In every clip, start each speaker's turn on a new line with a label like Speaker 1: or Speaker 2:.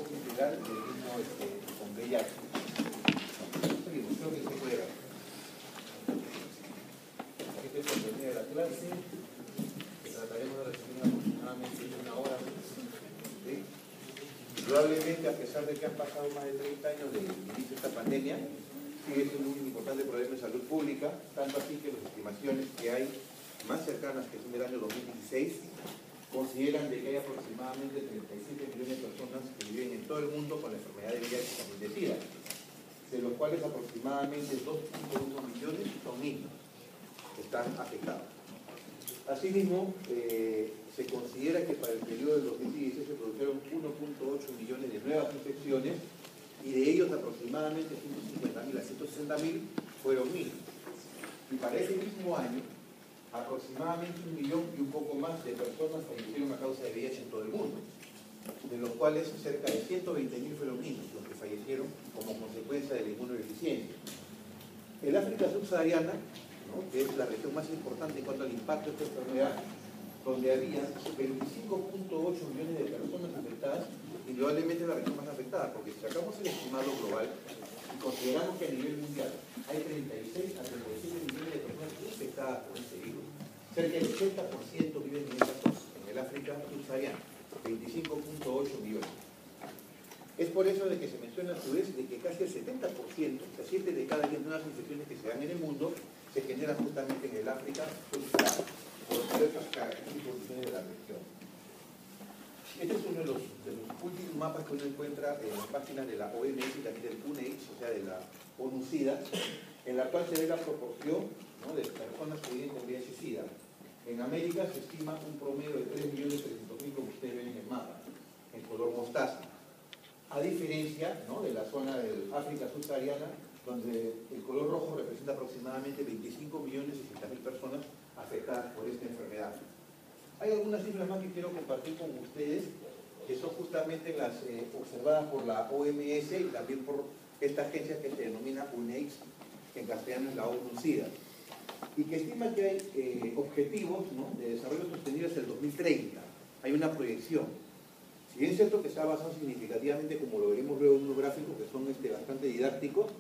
Speaker 1: poco integral del mismo con VIH. Seguimos, creo que se puede ver. Este es el contenido de la clase, que trataremos de resumir aproximadamente una hora. ¿Sí? Probablemente, a pesar de que han pasado más de 30 años del inicio de esta pandemia, sigue siendo un importante problema de salud pública, tanto así que las estimaciones que hay más cercanas, que son del año 2016, consideran de que hay aproximadamente 37 millones de personas que viven en todo el mundo con la enfermedad de VIH también de SIDA, de los cuales aproximadamente 2.1 millones son niños que están afectados. Asimismo, se considera que para el periodo del 2016 se produjeron 1.8 millones de nuevas infecciones y de ellos aproximadamente 150.000 a 160.000 fueron niños. Y para ese mismo año, aproximadamente 1 millón y un poco más de personas fallecieron a causa de VIH en todo el mundo, de los cuales cerca de 120.000 fueron niños los que fallecieron como consecuencia de la inmunodeficiencia. El África subsahariana, ¿no?, que es la región más importante en cuanto al impacto de esta enfermedad, donde había 25.8 millones de personas afectadas, indudablemente es la región más afectada, porque si sacamos el estimado global y consideramos que a nivel mundial hay 36 a 37 millones de personas infectadas por este virus, cerca del 80% viven en esta zona, en el África subsahariana, 25.8 millones. Es por eso de que se menciona a su vez de que casi el 70%, o sea, 7 de cada 10 nuevas infecciones que se dan en el mundo, se generan justamente en el África subsahariana, por diversas características de la región. Este es uno de los últimos mapas que uno encuentra en las páginas de la OMS y también del UNAIDS, o sea, de la ONU-SIDA, en la cual se ve la proporción, ¿no?, de personas que viven con VIH-Sida. En América se estima un promedio de 3.300.000, como ustedes ven en el mapa, en color mostaza. A diferencia, ¿no?, de la zona del África subsahariana, donde el color rojo representa aproximadamente 25.600.000 personas afectadas por esta enfermedad. Hay algunas cifras más que quiero compartir con ustedes, que son justamente las observadas por la OMS y también por esta agencia que se denomina UNAIDS, que en castellano es la ONU-SIDA, y que estima que hay objetivos, ¿no?, de desarrollo sostenible hasta el 2030. Hay una proyección. Si bien es cierto que se ha avanzado significativamente, como lo veremos luego en unos gráficos que son bastante didácticos,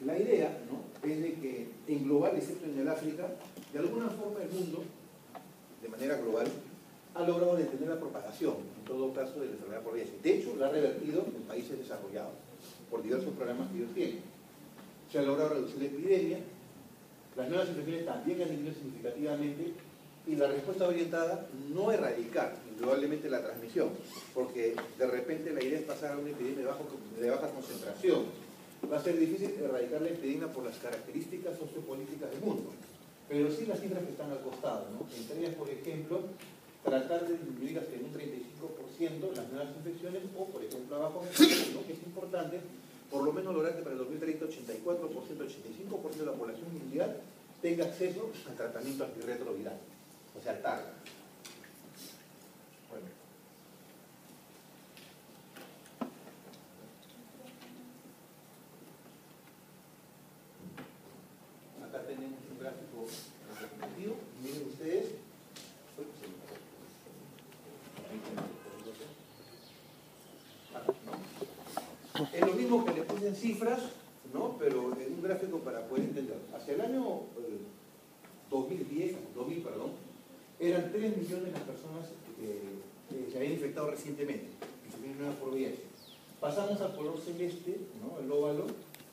Speaker 1: la idea, ¿no?, es de que en global, excepto en el África, de alguna forma el mundo, de manera global, ha logrado detener la propagación, en todo caso, de la enfermedad por VIH. De hecho, la ha revertido en países desarrollados, por diversos programas que ellos tienen. Se ha logrado reducir la epidemia, las nuevas infecciones también han disminuido significativamente, y la respuesta orientada no a erradicar indudablemente la transmisión, porque de repente la idea es pasar a una epidemia de baja concentración. Va a ser difícil erradicar la epidemia por las características sociopolíticas del mundo, pero sí las cifras que están al costado, ¿no? Entre ellas, por ejemplo, tratar de disminuir hasta en un 35% las nuevas infecciones, o por ejemplo abajo, ¿no?, que es importante, por lo menos lograr que para el 2030 84%, 85% de la población mundial tenga acceso al tratamiento antirretroviral, o sea, TARG. Bueno. Acá tenemos un gráfico representativo. Miren ustedes. Es lo mismo que le puse en cifras, ¿no?, pero en un gráfico para poder entender. Hacia el año 2000, eran 3 millones las personas que se habían infectado recientemente, infecciones nuevas por VIH. Pasamos al color celeste, ¿no?, el óvalo,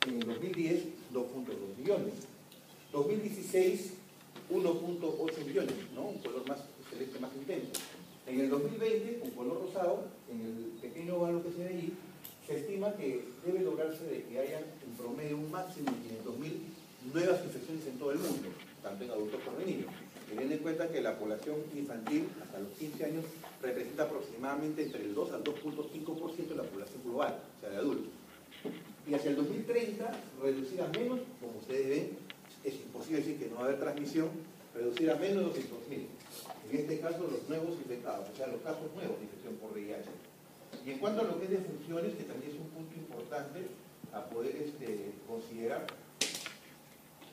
Speaker 1: en el 2010, 2.2 millones. 2016, 1.8 millones, ¿no?, un color más celeste, más intenso. En el 2020, con color rosado, en el pequeño óvalo que se ve ahí, se estima que debe lograrse de que haya en promedio un máximo de 500.000 nuevas infecciones en todo el mundo, tanto en adultos como en niños. Teniendo en cuenta que la población infantil hasta los 15 años representa aproximadamente entre el 2 al 2.5% de la población global, o sea, de adultos. Y hacia el 2030, reducir a menos, como ustedes ven, es imposible decir que no va a haber transmisión, reducir a menos de 200.000. En este caso, los nuevos infectados, o sea, los casos nuevos de infección por VIH. Y en cuanto a lo que es de funciones, que también es un punto importante a poder considerar,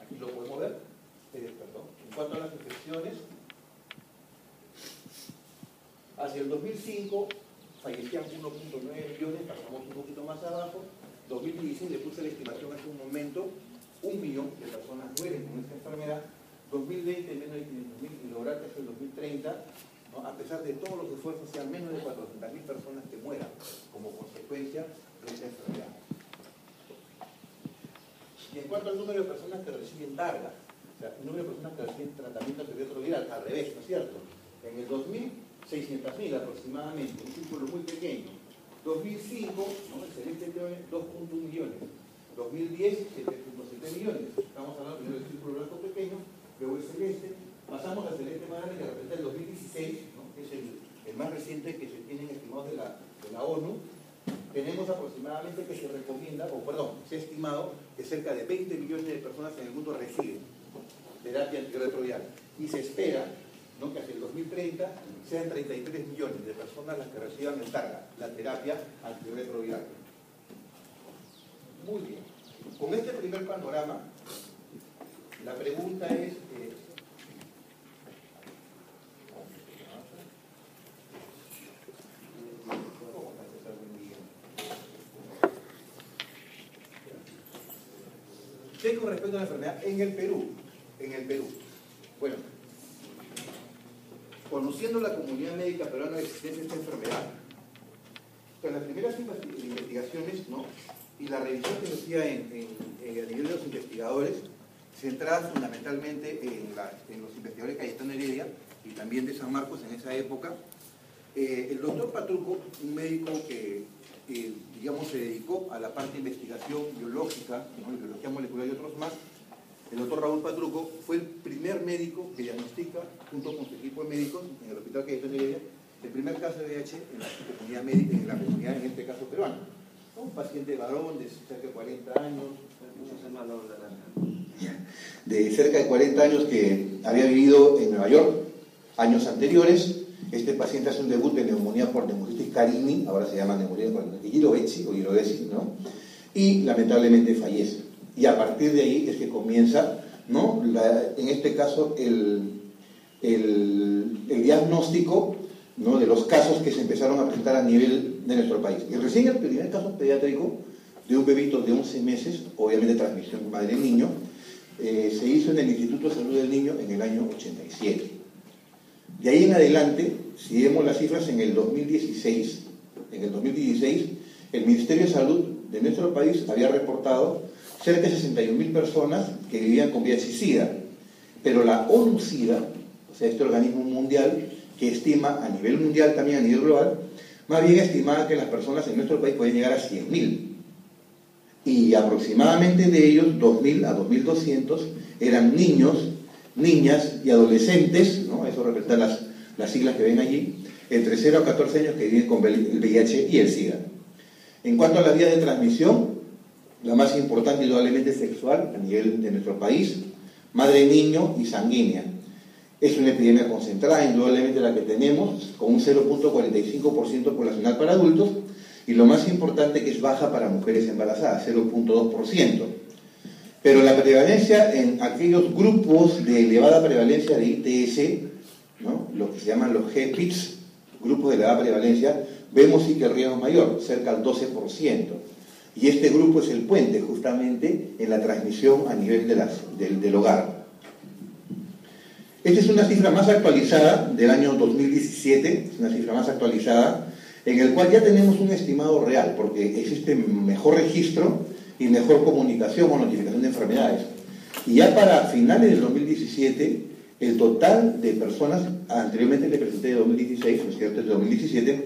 Speaker 1: aquí lo podemos ver, en cuanto a las infecciones, hacia el 2005 fallecían 1.9 millones, pasamos más abajo. 2016 le puse la estimación hace un momento, 1 millón de personas mueren con esta enfermedad. 2020 menos de 500.000 y lograr que hasta el 2030, ¿no?, a pesar de todos los esfuerzos, sean menos de 400.000 personas que mueran como consecuencia de esta enfermedad. Y en cuanto al número de personas que reciben DARGA, o sea, el número de personas que reciben tratamiento antirretroviral, al revés, ¿no es cierto? En el 2000, 600.000 aproximadamente, un círculo muy pequeño. 2005, ¿no?, excelente, 2.1 millones. 2010, 7.7 millones. Estamos hablando primero del círculo blanco pequeño, luego el celeste. Pasamos al celeste más grande, que representa el 2016, ¿no?, que es el más reciente que se tienen estimados de la ONU. Tenemos aproximadamente que se recomienda, o perdón, se ha estimado que cerca de 20 millones de personas en el mundo reciben terapia antirretroviral. Y se espera, ¿no?, que hacia el 2030 sean 33 millones de personas las que reciban en DARGA, la terapia antirretroviral. Muy bien. Con este primer panorama, la pregunta es... ¿qué con respecto a la enfermedad en el Perú? Bueno, conociendo la comunidad médica peruana de existencia de esta enfermedad, con las primeras investigaciones, ¿no?, y la revisión que se hacía a nivel de los investigadores, centrada fundamentalmente en los investigadores de Cayetano Heredia y también de San Marcos en esa época, el doctor Patruco, un médico que digamos, se dedicó a la parte de investigación biológica, ¿no?, biología molecular y otros más. El doctor Raúl Patruco fue el primer médico que diagnostica, junto con su equipo de médicos, en el Hospital Cayetano Heredia, el primer caso de VIH en la comunidad médica, en la comunidad, en este caso peruana. Un paciente varón de cerca de 40 años, de cerca de 40 años que había vivido en Nueva York años anteriores. Este paciente hace un debut de neumonía por neumonitis carini, ahora se llama neumonía por Girovesi o Girovesi, ¿no?, y lamentablemente fallece. Y a partir de ahí es que comienza, ¿no?, en este caso el diagnóstico, ¿no?, de los casos que se empezaron a presentar a nivel de nuestro país. Y recién el primer caso pediátrico de un bebito de 11 meses, obviamente transmisión madre-niño, se hizo en el Instituto de Salud del Niño en el año 87. De ahí en adelante, si vemos las cifras, en el 2016, el Ministerio de Salud de nuestro país había reportado cerca de 61.000 personas que vivían con VIH-Sida, pero la ONU-Sida, o sea, este organismo mundial que estima a nivel mundial, también a nivel global, más bien estimaba que las personas en nuestro país pueden llegar a 100.000, y aproximadamente de ellos 2.000 a 2.200 eran niños, niñas y adolescentes, ¿no?, eso representa las siglas que ven allí, entre 0 a 14 años que viven con el VIH y el SIDA. En cuanto a las vías de transmisión, la más importante indudablemente es sexual a nivel de nuestro país, madre-niño y sanguínea. Es una epidemia concentrada, indudablemente la que tenemos, con un 0.45% poblacional para adultos, y lo más importante que es baja para mujeres embarazadas, 0.2%. Pero la prevalencia en aquellos grupos de elevada prevalencia de ITS, ¿no?, lo que se llaman los GPITS, grupos de elevada prevalencia, vemos sí que el riesgo es mayor, cerca al 12%. Y este grupo es el puente justamente en la transmisión a nivel del hogar. Esta es una cifra más actualizada del año 2017, es una cifra más actualizada, en el cual ya tenemos un estimado real, porque existe mejor registro y mejor comunicación o notificación de enfermedades. Y ya para finales del 2017, el total de personas, anteriormente le presenté de 2016, ¿no es cierto?, de 2017,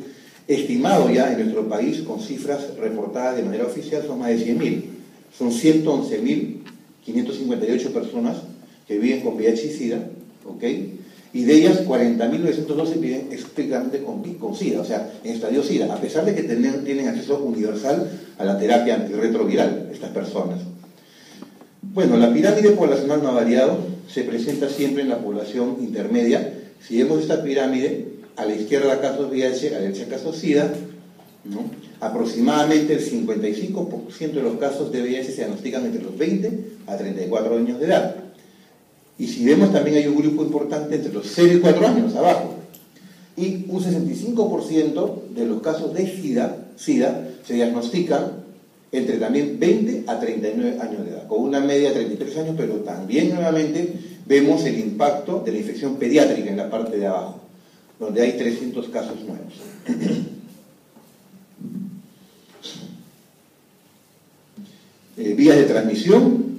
Speaker 1: estimado ya en nuestro país con cifras reportadas de manera oficial, son más de 100.000. Son 111.558 personas que viven con VIH y SIDA, ¿ok? Y de ellas 40.912 viven estrictamente con SIDA, o sea, en estadio SIDA, a pesar de que tienen acceso universal a la terapia antirretroviral, estas personas. Bueno, la pirámide poblacional no ha variado, se presenta siempre en la población intermedia. Si vemos esta pirámide, a la izquierda casos VIH, a la derecha casos SIDA, ¿no?, aproximadamente el 55% de los casos de VIH se diagnostican entre los 20 a 34 años de edad. Y si vemos, también hay un grupo importante entre los 0 y 4 años, abajo. Y un 65% de los casos de SIDA se diagnostican
Speaker 2: entre también 20 a 39 años de edad, con una media de 33 años, pero también nuevamente vemos el impacto de la infección pediátrica en la parte de abajo, donde hay 300 casos nuevos. Vías de transmisión,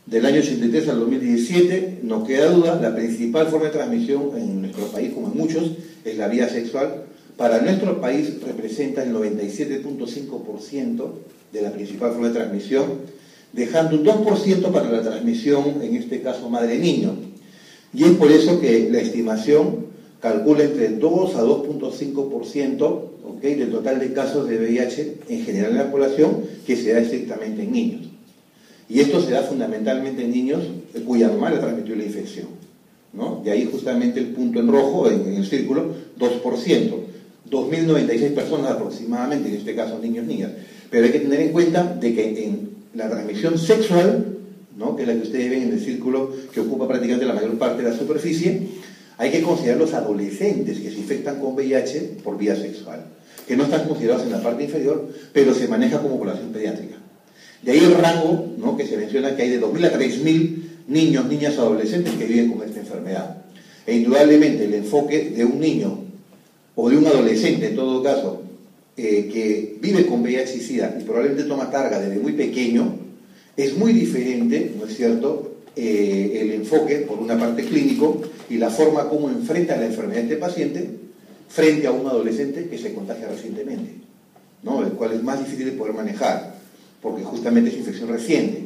Speaker 2: del año 83 al 2017, no queda duda, la principal forma de transmisión en nuestro país, como en muchos, es la vía sexual. Para nuestro país representa el 97.5% de la principal forma de transmisión, dejando un 2% para la transmisión, en este caso madre-niño. Y es por eso que la estimación calcula entre 2 a 2.5%, ¿okay?, del total de casos de VIH en general en la población, que se da estrictamente en niños. Y esto se da fundamentalmente en niños cuya mamá le transmitió la infección, ¿no? De ahí justamente el punto en rojo, en el círculo, 2%. 2.096 personas aproximadamente, en este caso niños, niñas. Pero hay que tener en cuenta de que en la transmisión sexual, ¿no?, que es la que ustedes ven en el círculo que ocupa prácticamente la mayor parte de la superficie, hay que considerar los adolescentes que se infectan con VIH por vía sexual, que no están considerados en la parte inferior, pero se maneja como población pediátrica. De ahí el rango, ¿no?, que se menciona que hay de 2.000 a 3.000 niños, niñas, adolescentes que viven con esta enfermedad. E indudablemente el enfoque de un niño o de un adolescente, en todo caso, que vive con VIH y SIDA y probablemente toma carga desde muy pequeño, es muy diferente, ¿no es cierto?, el enfoque, por una parte clínico, y la forma como enfrenta la enfermedad este paciente frente a un adolescente que se contagia recientemente, ¿no?, el cual es más difícil de poder manejar, porque justamente es infección reciente.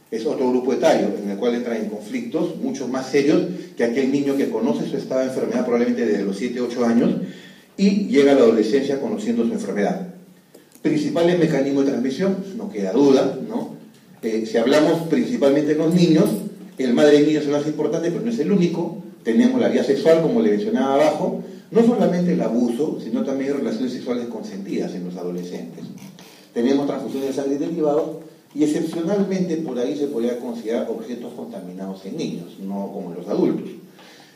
Speaker 2: Es otro grupo etario en el cual entra en conflictos mucho más serios que aquel niño que conoce su estado de enfermedad probablemente desde los 7, 8 años y llega a la adolescencia conociendo su enfermedad. Principales mecanismos de transmisión, no queda duda, ¿no? Si hablamos principalmente de los niños, el madre y niño es el más importante, pero no es el único. Tenemos la vía sexual, como le mencionaba abajo, no solamente el abuso, sino también relaciones sexuales consentidas en los adolescentes. Tenemos transfusiones de sangre y derivados, y excepcionalmente por ahí se podría considerar objetos contaminados en niños, no como en los adultos.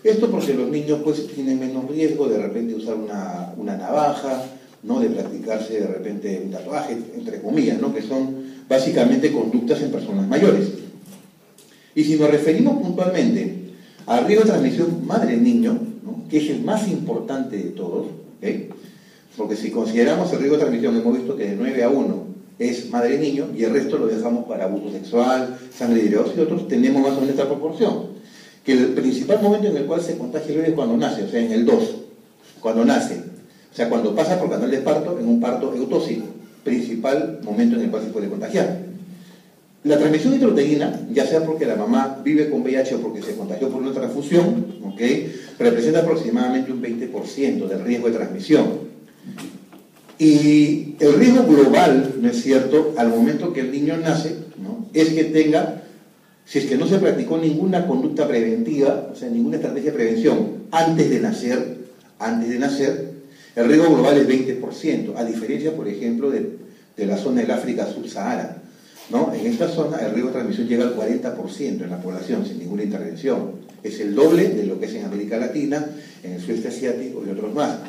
Speaker 2: Esto porque los niños pues tienen menos riesgo de repente usar una navaja, ¿no?, de practicarse de repente un tatuaje, entre comillas, ¿no?, que son básicamente conductas en personas mayores. Y si nos referimos puntualmente al riesgo de transmisión madre-niño, ¿no?, que es el más importante de todos, ¿okay?, porque si consideramos el riesgo de transmisión, hemos visto que de 9 a 1 es madre-niño y el resto lo dejamos para abuso sexual, sangre de derivados y otros, tenemos más o menos esta proporción. Que el principal momento en el cual se contagia el bebé es cuando nace, o sea, en el 2, cuando nace. O sea, cuando pasa por canal de parto, en un parto eutóxico, principal momento en el cual se puede contagiar. La transmisión intrauterina, ya sea porque la mamá vive con VIH o porque se contagió por una transfusión, ¿okay?, representa aproximadamente un 20% del riesgo de transmisión. Y el riesgo global, ¿no es cierto?, al momento que el niño nace, ¿no?, es que tenga, si es que no se practicó ninguna conducta preventiva, o sea, ninguna estrategia de prevención antes de nacer, el riesgo global es 20%, a diferencia, por ejemplo, de la zona del África subsahara, ¿no? En esta zona el riesgo de transmisión llega al 40% en la población sin ninguna intervención. Es el doble de lo que es en América Latina, en el sudeste asiático y otros más.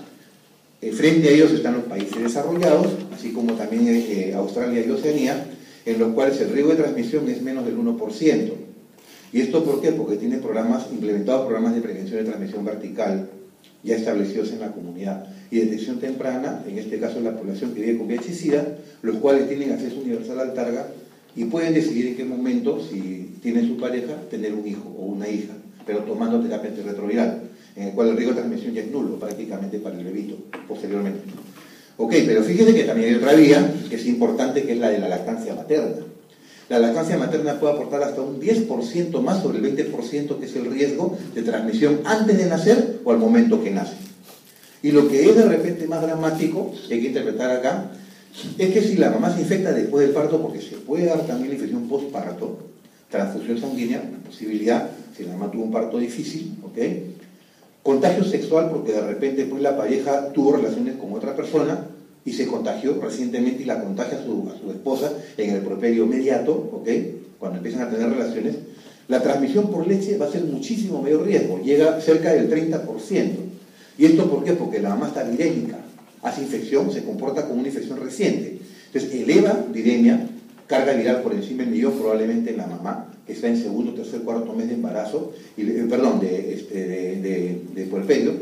Speaker 2: Frente a ellos están los países desarrollados, así como también Australia y Oceanía, en los cuales el riesgo de transmisión es menos del 1%. ¿Y esto por qué? Porque tiene implementados programas de prevención de transmisión vertical ya establecidos en la comunidad y detección temprana, en este caso la población que vive con VIH y SIDA, los cuales tienen acceso universal al TARGA y pueden decidir en qué momento, si tienen su pareja, tener un hijo o una hija, pero tomando terapia antirretroviral, en el cual el riesgo de transmisión ya es nulo prácticamente para el bebito posteriormente. Ok, pero fíjense que también hay otra vía que es importante, que es la de la lactancia materna. La lactancia materna puede aportar hasta un 10% más sobre el 20% que es el riesgo de transmisión antes de nacer o al momento que nace. Y lo que es de repente más dramático, que hay que interpretar acá, es que si la mamá se infecta después del parto, porque se puede dar también la infección postparto, transfusión sanguínea, una posibilidad, si la mamá tuvo un parto difícil, ¿ok? Contagio sexual, porque de repente pues, la pareja tuvo relaciones con otra persona y se contagió recientemente y la contagia a su esposa en el puerperio inmediato, ¿ok?, cuando empiezan a tener relaciones, la transmisión por leche va a ser muchísimo mayor riesgo, llega cerca del 30%. ¿Y esto por qué? Porque la mamá está virémica, hace infección, se comporta como una infección reciente. Entonces eleva viremia, carga viral por encima del millón, probablemente en la mamá, que está en segundo, tercer, cuarto mes de embarazo, de puerperio,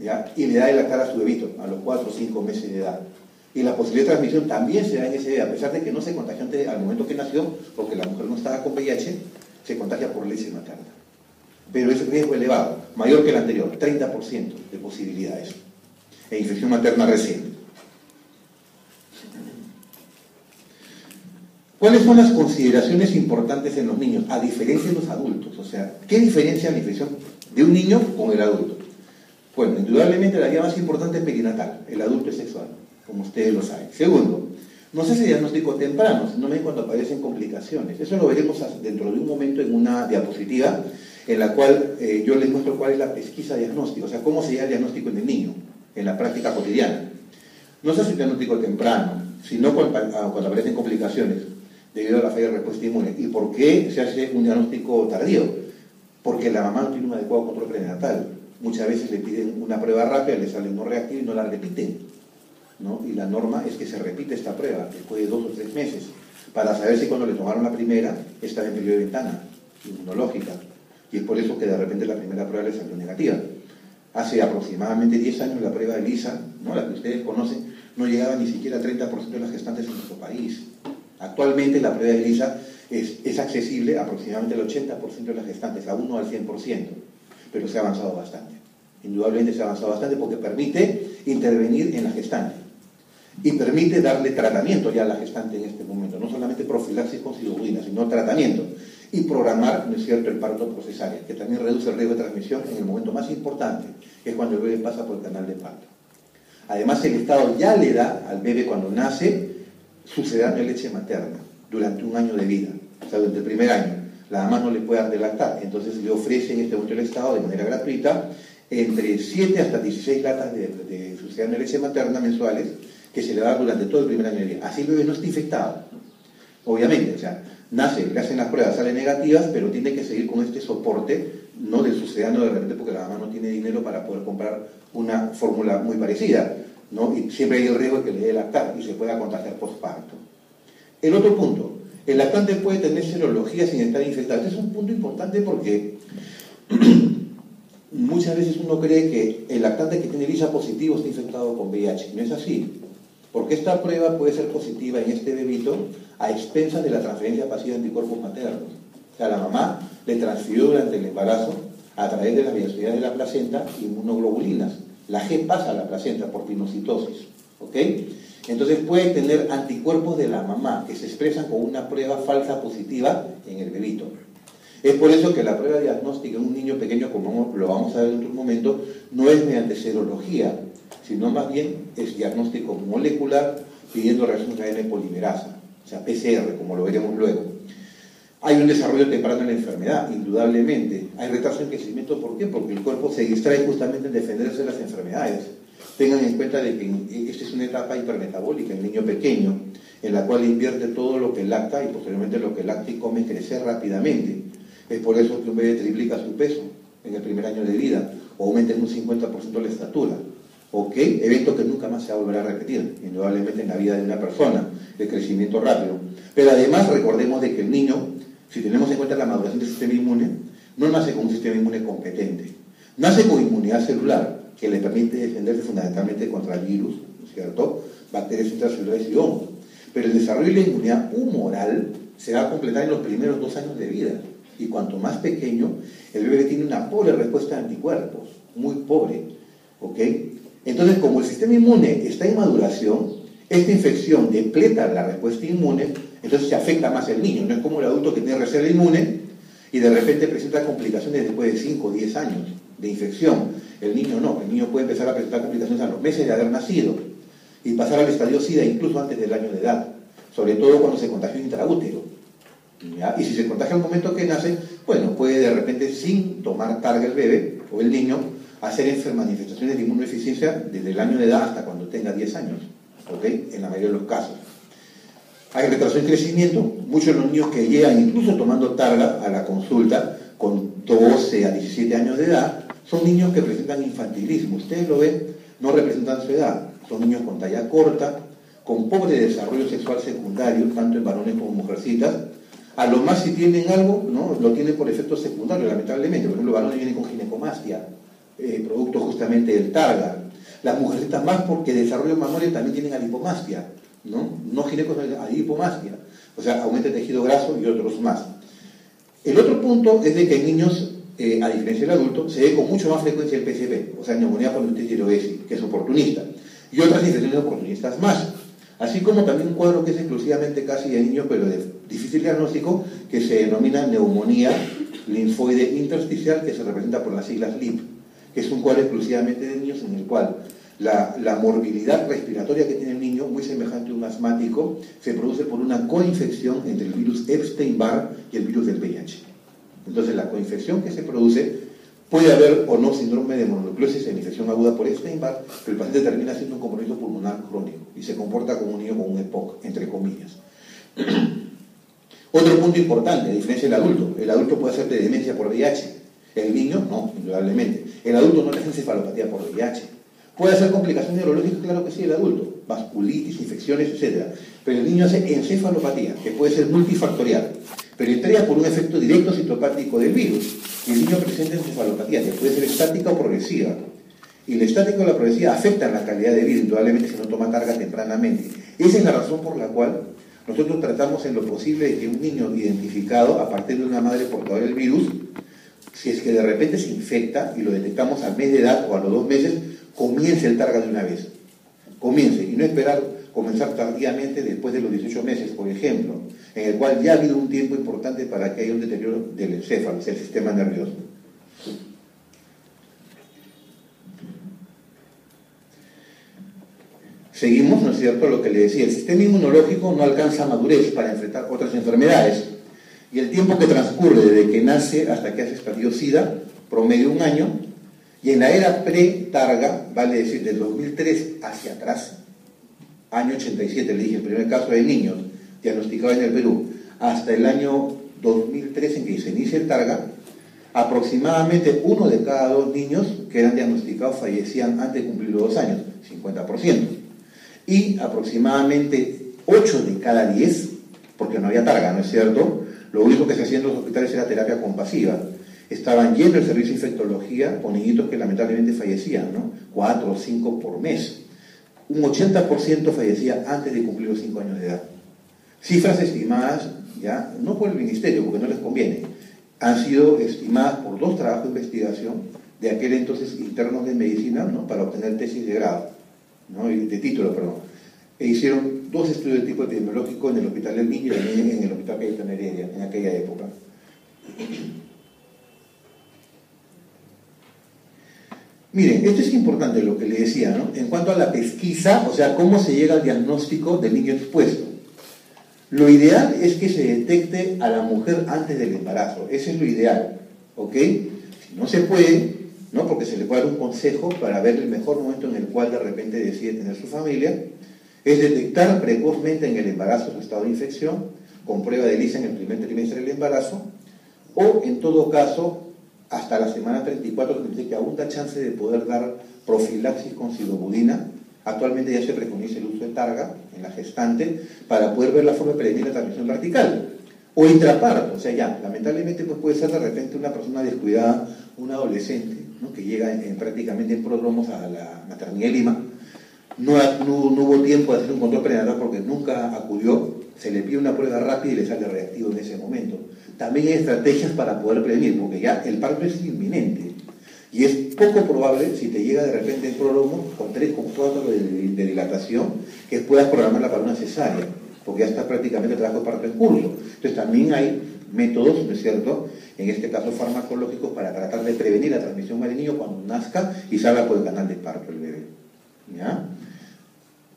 Speaker 2: ¿ya? Y le da de lactar a su bebito a los 4 o 5 meses de edad. Y la posibilidad de transmisión también se da en ese día, a pesar de que no se contagia antes, al momento que nació, porque la mujer no estaba con VIH, se contagia por leche materna. Pero es riesgo elevado, mayor que el anterior, 30% de posibilidades. E infección materna reciente. ¿Cuáles son las consideraciones importantes en los niños? A diferencia de los adultos. O sea, ¿qué diferencia la infección de un niño con el adulto? Bueno, indudablemente la vía más importante es perinatal. El adulto es sexual, como ustedes lo saben. Segundo, no se hace diagnóstico temprano, sino cuando aparecen complicaciones. Eso lo veremos dentro de un momento en una diapositiva en la cual yo les muestro cuál es la pesquisa diagnóstica, o sea, cómo se da el diagnóstico en el niño, en la práctica cotidiana. No se hace diagnóstico temprano, sino cuando aparecen complicaciones debido a la falla de respuesta inmune. ¿Y por qué se hace un diagnóstico tardío? Porque la mamá no tiene un adecuado control prenatal. Muchas veces le piden una prueba rápida, le sale no reactivo y no la repiten, ¿no? Y la norma es que se repite esta prueba después de 2 o 3 meses para saber si cuando le tomaron la primera estaba en periodo de ventana inmunológica. Y es por eso que de repente la primera prueba le salió negativa. Hace aproximadamente 10 años la prueba de ELISA, ¿no?, la que ustedes conocen, no llegaba ni siquiera al 30% de las gestantes en nuestro país. Actualmente la prueba de ELISA es accesible aproximadamente al 80% de las gestantes, aún no al 100%, pero se ha avanzado bastante. Indudablemente se ha avanzado bastante porque permite intervenir en la gestante y permite darle tratamiento ya a la gestante en este momento, no solamente profilaxis con siloguina, sino tratamiento, y programar, ¿no es cierto?, el parto por cesárea, que también reduce el riesgo de transmisión en el momento más importante, que es cuando el bebé pasa por el canal de parto. Además, el Estado ya le da al bebé cuando nace sucedáneo de leche materna durante 1 año de vida, o sea, durante el primer año. La mamá no le puede dar de lactar, entonces le ofrece en este momento el Estado de manera gratuita entre 7 hasta 16 latas de sucedáneo de leche materna mensuales que se le da durante todo el primer año de vida. Así el bebé no está infectado, obviamente, o sea, nace, le hacen las pruebas, salen negativas, pero tiene que seguir con este soporte, no del sucedáneo de repente porque la mamá no tiene dinero para poder comprar una fórmula muy parecida, ¿no? Y siempre hay el riesgo de que le dé lactar y se pueda contagiar postparto. El otro punto, el lactante puede tener serología sin estar infectado. Este es un punto importante porque muchas veces uno cree que el lactante que tiene ELISA positivo está infectado con VIH. No es así, porque esta prueba puede ser positiva en este bebito a expensas de la transferencia pasiva de anticuerpos maternos. O sea, la mamá le transfirió durante el embarazo, a través de la vellosidad de la placenta, inmunoglobulinas. La G pasa a la placenta por pinocitosis, ¿ok? Entonces puede tener anticuerpos de la mamá que se expresan con una prueba falsa positiva en el bebito. Es por eso que la prueba diagnóstica en un niño pequeño, como lo vamos a ver en otro momento, no es mediante serología, sino más bien es diagnóstico molecular pidiendo reacción cadena polimerasa, o sea, PCR, como lo veremos luego. Hay un desarrollo temprano en la enfermedad, indudablemente. Hay retraso en crecimiento, ¿por qué? Porque el cuerpo se distrae justamente en defenderse de las enfermedades. Tengan en cuenta de que esta es una etapa hipermetabólica en el niño pequeño, en la cual invierte todo lo que lacta y posteriormente lo que lacta y come crecer rápidamente. Es por eso que un bebé triplica su peso en el primer año de vida, o aumenta en un 50% la estatura. ¿Ok? Evento que nunca más se va a volver a repetir, indudablemente en la vida de una persona, el crecimiento rápido. Pero además recordemos de que el niño, si tenemos en cuenta la maduración del sistema inmune, no nace con un sistema inmune competente. Nace con inmunidad celular, que le permite defenderse fundamentalmente contra el virus, ¿no es cierto?, bacterias intracelulares y hongos. Pero el desarrollo de la inmunidad humoral se va a completar en los primeros 2 años de vida. Y cuanto más pequeño, el bebé tiene una pobre respuesta de anticuerpos, muy pobre, ¿ok? Entonces, como el sistema inmune está en maduración, esta infección depleta la respuesta inmune, entonces se afecta más al niño. No es como el adulto que tiene reserva inmune y de repente presenta complicaciones después de 5 o 10 años de infección. El niño no, el niño puede empezar a presentar complicaciones a los meses de haber nacido y pasar al estadio SIDA incluso antes del año de edad, sobre todo cuando se contagia intraútero. ¿Ya? Y si se contagia al momento que nace, bueno, puede de repente, sin tomar carga el bebé o el niño, hacer manifestaciones de inmunodeficiencia desde el año de edad hasta cuando tenga 10 años, ¿ok? En la mayoría de los casos. Hay retraso en crecimiento, muchos de los niños que llegan incluso tomando targa a la consulta con 12 a 17 años de edad, son niños que presentan infantilismo. Ustedes lo ven, no representan su edad. Son niños con talla corta, con pobre desarrollo sexual secundario, tanto en varones como en mujercitas. A lo más si tienen algo, ¿no? Lo tienen por efectos secundarios, lamentablemente. Por ejemplo, los varones vienen con ginecomastia, producto justamente del targa. Las mujercitas más porque desarrollo mamario también tienen adipomastia, no ginecomastia, adipomastia. O sea, aumenta el tejido graso y otros más. El otro punto es de que en niños, a diferencia del adulto, se ve con mucho más frecuencia el PCP, o sea, neumonía poliposis tiroides, que es oportunista, y otras infecciones oportunistas más. Así como también un cuadro que es exclusivamente casi de niños, pero de difícil diagnóstico, que se denomina neumonía linfoide intersticial, que se representa por las siglas LIP, que es un cuadro exclusivamente de niños en el cual la morbilidad respiratoria que tiene el niño, muy semejante a un asmático, se produce por una coinfección entre el virus Epstein-Barr y el virus del VIH. Entonces, la coinfección que se produce, puede haber o no síndrome de mononucleosis en infección aguda por Epstein-Barr, pero el paciente termina siendo un compromiso pulmonar crónico y se comporta como un niño con un EPOC, entre comillas. Otro punto importante, a diferencia del adulto, el adulto puede hacer de demencia por VIH, el niño no, indudablemente. El adulto no tiene encefalopatía por VIH. ¿Puede hacer complicaciones neurológicas? Claro que sí, el adulto, vasculitis, infecciones, etc. Pero el niño hace encefalopatía, que puede ser multifactorial, pero entrega por un efecto directo citopático del virus. Y el niño presenta encefalopatía, que puede ser estática o progresiva. Y la estática o la progresiva afectan la calidad de vida, indudablemente, si no toma carga tempranamente. Esa es la razón por la cual nosotros tratamos en lo posible de que un niño identificado a partir de una madre portadora del virus, si es que de repente se infecta y lo detectamos al mes de edad o a los 2 meses, comience el targa de una vez. Comience, y no esperar comenzar tardíamente después de los 18 meses, por ejemplo, en el cual ya ha habido un tiempo importante para que haya un deterioro del encéfalo, o sea, el sistema nervioso. Seguimos, ¿no es cierto?, lo que le decía, el sistema inmunológico no alcanza madurez para enfrentar otras enfermedades, y el tiempo que transcurre desde que nace hasta que hace estadio SIDA, promedio 1 año, y en la era pre-targa, vale decir, del 2003 hacia atrás, año 87, le dije, el primer caso de niños diagnosticado en el Perú, hasta el año 2003 en que se inicia el targa, aproximadamente 1 de cada 2 niños que eran diagnosticados fallecían antes de cumplir los 2 años, 50%. Y aproximadamente 8 de cada 10, porque no había targa, ¿no es cierto? Lo único que se hacía en los hospitales era terapia compasiva. Estaban llenos el servicio de infectología con niñitos que lamentablemente fallecían, ¿no? 4 o 5 por mes. Un 80% fallecía antes de cumplir los 5 años de edad. Cifras estimadas, ya, no por el ministerio, porque no les conviene, han sido estimadas por 2 trabajos de investigación de aquel entonces internos de medicina, ¿no?, para obtener tesis de grado, ¿no?, de título, perdón. E hicieron 2 estudios de tipo epidemiológico en el Hospital del Niño y también en el Hospital Cayetano Heredia, en aquella época. Miren, esto es importante lo que le decía, ¿no?, en cuanto a la pesquisa, o sea, cómo se llega al diagnóstico del niño expuesto. Lo ideal es que se detecte a la mujer antes del embarazo, ese es lo ideal, ¿ok? Si no se puede, ¿no?, porque se le puede dar un consejo para ver el mejor momento en el cual de repente decide tener su familia, es detectar precozmente en el embarazo su estado de infección, con prueba de ELISA en el primer trimestre del embarazo, o en todo caso, hasta la semana 34, que dice que aún da chance de poder dar profilaxis con sidobudina. Actualmente ya se preconiza el uso de targa en la gestante para poder ver la forma de prevenir la transmisión vertical. O intraparto, o sea, ya, lamentablemente pues puede ser de repente una persona descuidada, un adolescente, ¿no?, que llega prácticamente en pródromos a la maternidad de Lima, no hubo tiempo de hacer un control prenatal porque nunca acudió, se le pide una prueba rápida y le sale reactivo en ese momento. También hay estrategias para poder prevenir, porque ya el parto es inminente. Y es poco probable, si te llega de repente el pródromo con 3 o 4 de dilatación, que puedas programarla para una cesárea, porque ya está prácticamente el trabajo de parto en curso. Entonces también hay métodos, ¿no es cierto?, en este caso farmacológicos, para tratar de prevenir la transmisión al niño cuando nazca y salga por el canal de parto el bebé. ¿Ya?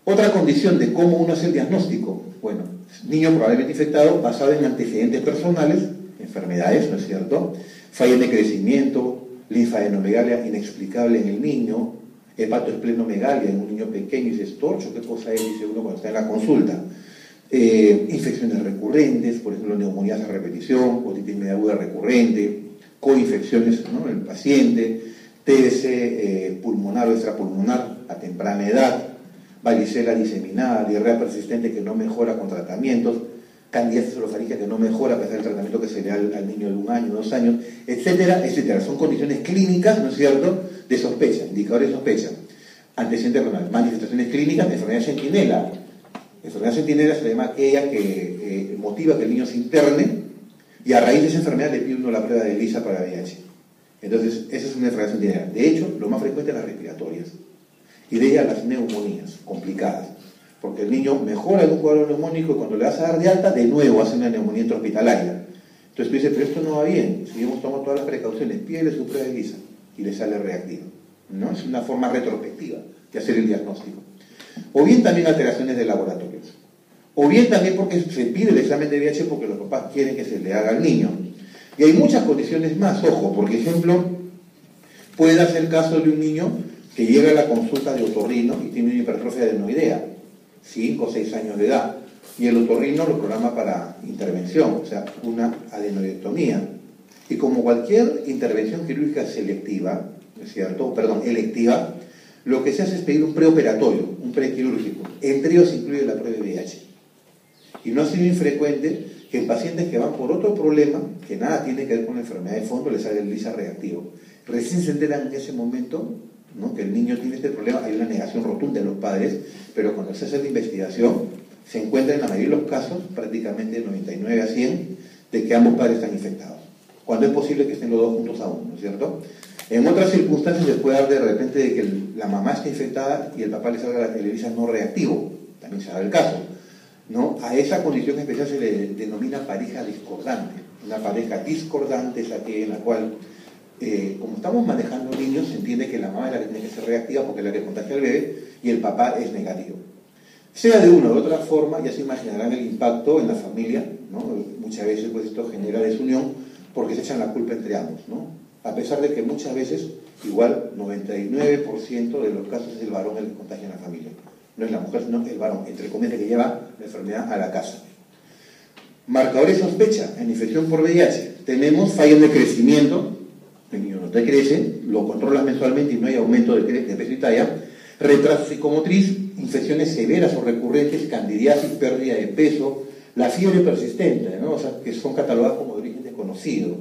Speaker 2: Otra condición de cómo uno hace el diagnóstico, bueno, niño probablemente infectado basado en antecedentes personales, enfermedades, ¿no es cierto?, fallas de crecimiento, linfadenomegalia inexplicable en el niño, hepatoesplenomegalia en un niño pequeño y dice, estorcho, ¿qué cosa es?, dice uno cuando está en la consulta. Infecciones recurrentes, por ejemplo, neumonías a repetición, otitis media aguda recurrente, coinfecciones, ¿no?, en el paciente, TBC pulmonar o extrapulmonar a temprana edad, varicela diseminada, diarrea persistente que no mejora con tratamientos, candidiasis orofaringia que no mejora a pesar del tratamiento que se le da al niño de 1 año, 2 años, etcétera, etcétera. Son condiciones clínicas, ¿no es cierto?, de sospecha, indicadores de sospecha. Antecedentes renales, manifestaciones clínicas, enfermedad centinela. Enfermedad centinela se le llama aquella que motiva que el niño se interne y a raíz de esa enfermedad le pide uno la prueba de ELISA para VIH. Entonces, esa es una enfermedad centinela. De hecho, lo más frecuente es las respiratorias y de ellas las neumonías complicadas. Porque el niño mejora de un cuadro neumónico y cuando le vas a dar de alta, de nuevo hace una neumonía intrahospitalaria. Entonces tú dices, pero esto no va bien, si hemos tomado todas las precauciones, pídele su prueba de ELISA y le sale reactivo, ¿no? Es una forma retrospectiva de hacer el diagnóstico. O bien también alteraciones de laboratorios. O bien también porque se pide el examen de VIH porque los papás quieren que se le haga al niño. Y hay muchas condiciones más, ojo, por ejemplo, puede darse el caso de un niño que llega a la consulta de otorrino y tiene una hipertrofia adenoidea, 5 o 6 años de edad, y el otorrino lo programa para intervención, o sea, una adenoidectomía. Y como cualquier intervención quirúrgica selectiva, ¿no es cierto? Perdón, electiva, lo que se hace es pedir un preoperatorio, un prequirúrgico. Entre ellos se incluye la prueba de VIH. Y no ha sido infrecuente que en pacientes que van por otro problema, que nada tiene que ver con la enfermedad de fondo, les sale el ELISA reactivo. Recién se enteran en ese momento, ¿no?, que el niño tiene este problema, hay una negación rotunda de los padres, pero cuando se hace la investigación, se encuentra en la mayoría de los casos, prácticamente 99 a 100, de que ambos padres están infectados. Cuando es posible que estén los dos juntos aún, ¿no es cierto? En otras circunstancias se puede dar de repente de que la mamá esté infectada y el papá le salga el ELISA no reactivo, también se da el caso, ¿no? A esa condición especial se le denomina pareja discordante. Una pareja discordante es aquella en la cual, como estamos manejando niños, se entiende que la mamá es la que tiene que ser reactiva porque es la que contagia al bebé y el papá es negativo. Sea de una u otra forma, ya se imaginarán el impacto en la familia, ¿no? Muchas veces pues esto genera desunión porque se echan la culpa entre ambos, ¿no? A pesar de que muchas veces, igual 99% de los casos es el varón el que contagia en la familia. No es la mujer, sino el varón, entre comillas, que lleva la enfermedad a la casa. Marcadores de sospecha en infección por VIH. Tenemos fallos de crecimiento, el niño no te crece, lo controlas mensualmente y no hay aumento de peso y talla. Retraso psicomotriz, infecciones severas o recurrentes, candidiasis, pérdida de peso, la fiebre persistente, ¿no? O sea, que son catalogadas como de origen desconocido.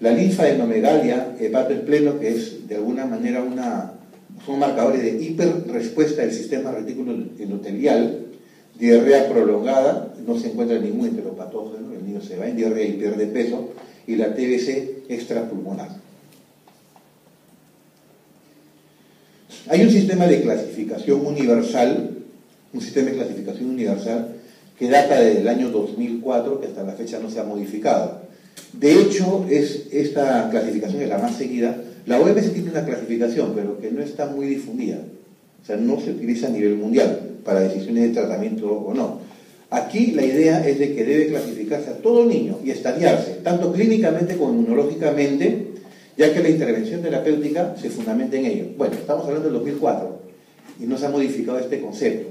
Speaker 2: La linfaadenomegalia, hepatoespleno, que es de alguna manera son marcadores de hiperrespuesta del sistema retículo endotelial, diarrea prolongada, no se encuentra ningún enteropatógeno, el niño se va en diarrea y pierde peso, y la TBC extrapulmonar. Hay un sistema de clasificación universal, que data del año 2004, que hasta la fecha no se ha modificado. De hecho, esta clasificación es la más seguida. La OMS tiene una clasificación, pero que no está muy difundida. O sea, no se utiliza a nivel mundial para decisiones de tratamiento o no. Aquí la idea es de que debe clasificarse a todo niño y estadiarse, tanto clínicamente como inmunológicamente, ya que la intervención terapéutica se fundamenta en ello. Bueno, estamos hablando del 2004 y no se ha modificado este concepto.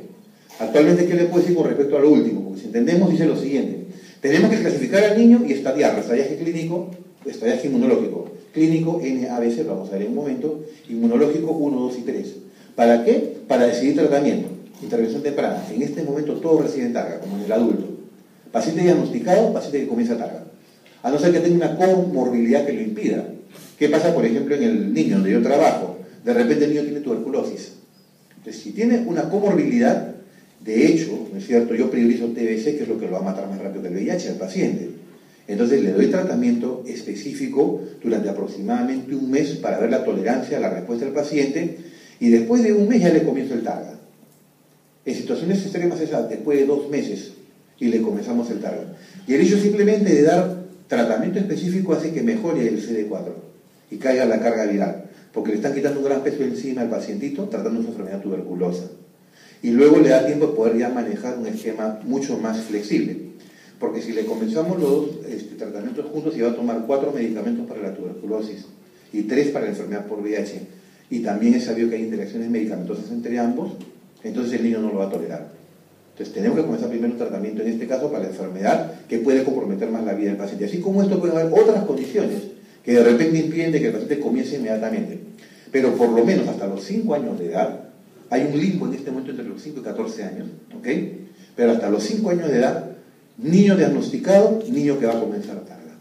Speaker 2: Actualmente, ¿qué le puedo decir con respecto a lo último? Porque si entendemos, dice lo siguiente. Tenemos que clasificar al niño y estadiarlo. Estadiaje clínico, estadiaje inmunológico. Clínico, NABC, lo vamos a ver en un momento. Inmunológico, 1, 2 y 3. ¿Para qué? Para decidir tratamiento. Intervención temprana. En este momento todo recibe targa, como en el adulto. Paciente diagnosticado, paciente que comienza targa. A no ser que tenga una comorbilidad que lo impida. ¿Qué pasa, por ejemplo, en el niño donde yo trabajo? De repente el niño tiene tuberculosis. Entonces, si tiene una comorbilidad, de hecho, ¿no es cierto?, yo priorizo TBC, que es lo que lo va a matar más rápido que el VIH al paciente. Entonces le doy tratamiento específico durante aproximadamente 1 mes para ver la tolerancia a la respuesta del paciente y después de 1 mes ya le comienzo el targa. En situaciones extremas es después de 2 meses y le comenzamos el targa. Y el hecho simplemente de dar tratamiento específico hace que mejore el CD4 y caiga la carga viral, porque le están quitando un gran peso encima al pacientito tratando su enfermedad tuberculosa. Y luego le da tiempo de poder ya manejar un esquema mucho más flexible. Porque si le comenzamos los dos tratamientos juntos, se va a tomar 4 medicamentos para la tuberculosis y 3 para la enfermedad por VIH. Y también es sabido que hay interacciones medicamentosas entre ambos, entonces el niño no lo va a tolerar. Entonces tenemos que comenzar primero un tratamiento, en este caso para la enfermedad, que puede comprometer más la vida del paciente. Así como esto puede haber otras condiciones que de repente impiden que el paciente comience inmediatamente. Pero por lo menos hasta los 5 años de edad, Hay un limbo en este momento entre los 5 y 14 años, ¿ok? Pero hasta los 5 años de edad, niño diagnosticado, niño que va a comenzar targa.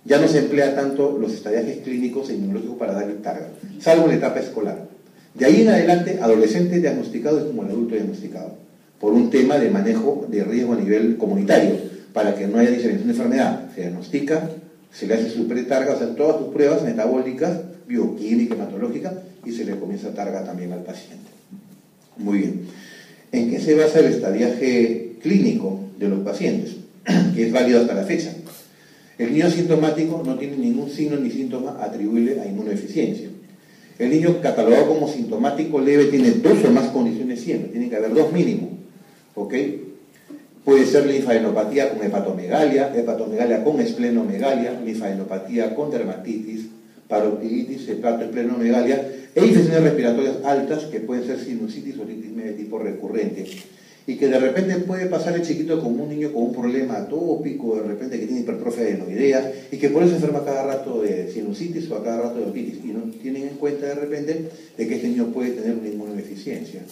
Speaker 2: Ya no se emplea tanto los estadiajes clínicos e inmunológicos para darle targa, salvo en la etapa escolar. De ahí en adelante, adolescente diagnosticado es como el adulto diagnosticado, por un tema de manejo de riesgo a nivel comunitario, para que no haya diseminación de enfermedad. Se diagnostica, se le hace su pretarga, o sea, todas sus pruebas metabólicas, bioquímicas, hematológicas, y se le comienza targa también al paciente. Muy bien. ¿En qué se basa el estadiaje clínico de los pacientes? Que es válido hasta la fecha. El niño asintomático no tiene ningún signo ni síntoma atribuible a inmunodeficiencia. El niño catalogado como sintomático leve tiene 2 o más condiciones siempre, tiene que haber 2 mínimo, ¿ok? Puede ser linfadenopatía con hepatomegalia, hepatomegalia con esplenomegalia, linfadenopatía con dermatitis, parotiditis, hepatoesplenomegalia e infecciones respiratorias altas que pueden ser sinusitis o otitis media de tipo recurrente. Y que de repente puede pasar el chiquito como un niño con un problema atópico, de repente que tiene hipertrofia adenoidea, y que por eso se enferma cada rato de sinusitis o a cada rato de otitis, y no tienen en cuenta de repente de que este niño puede tener una inmunodeficiencia.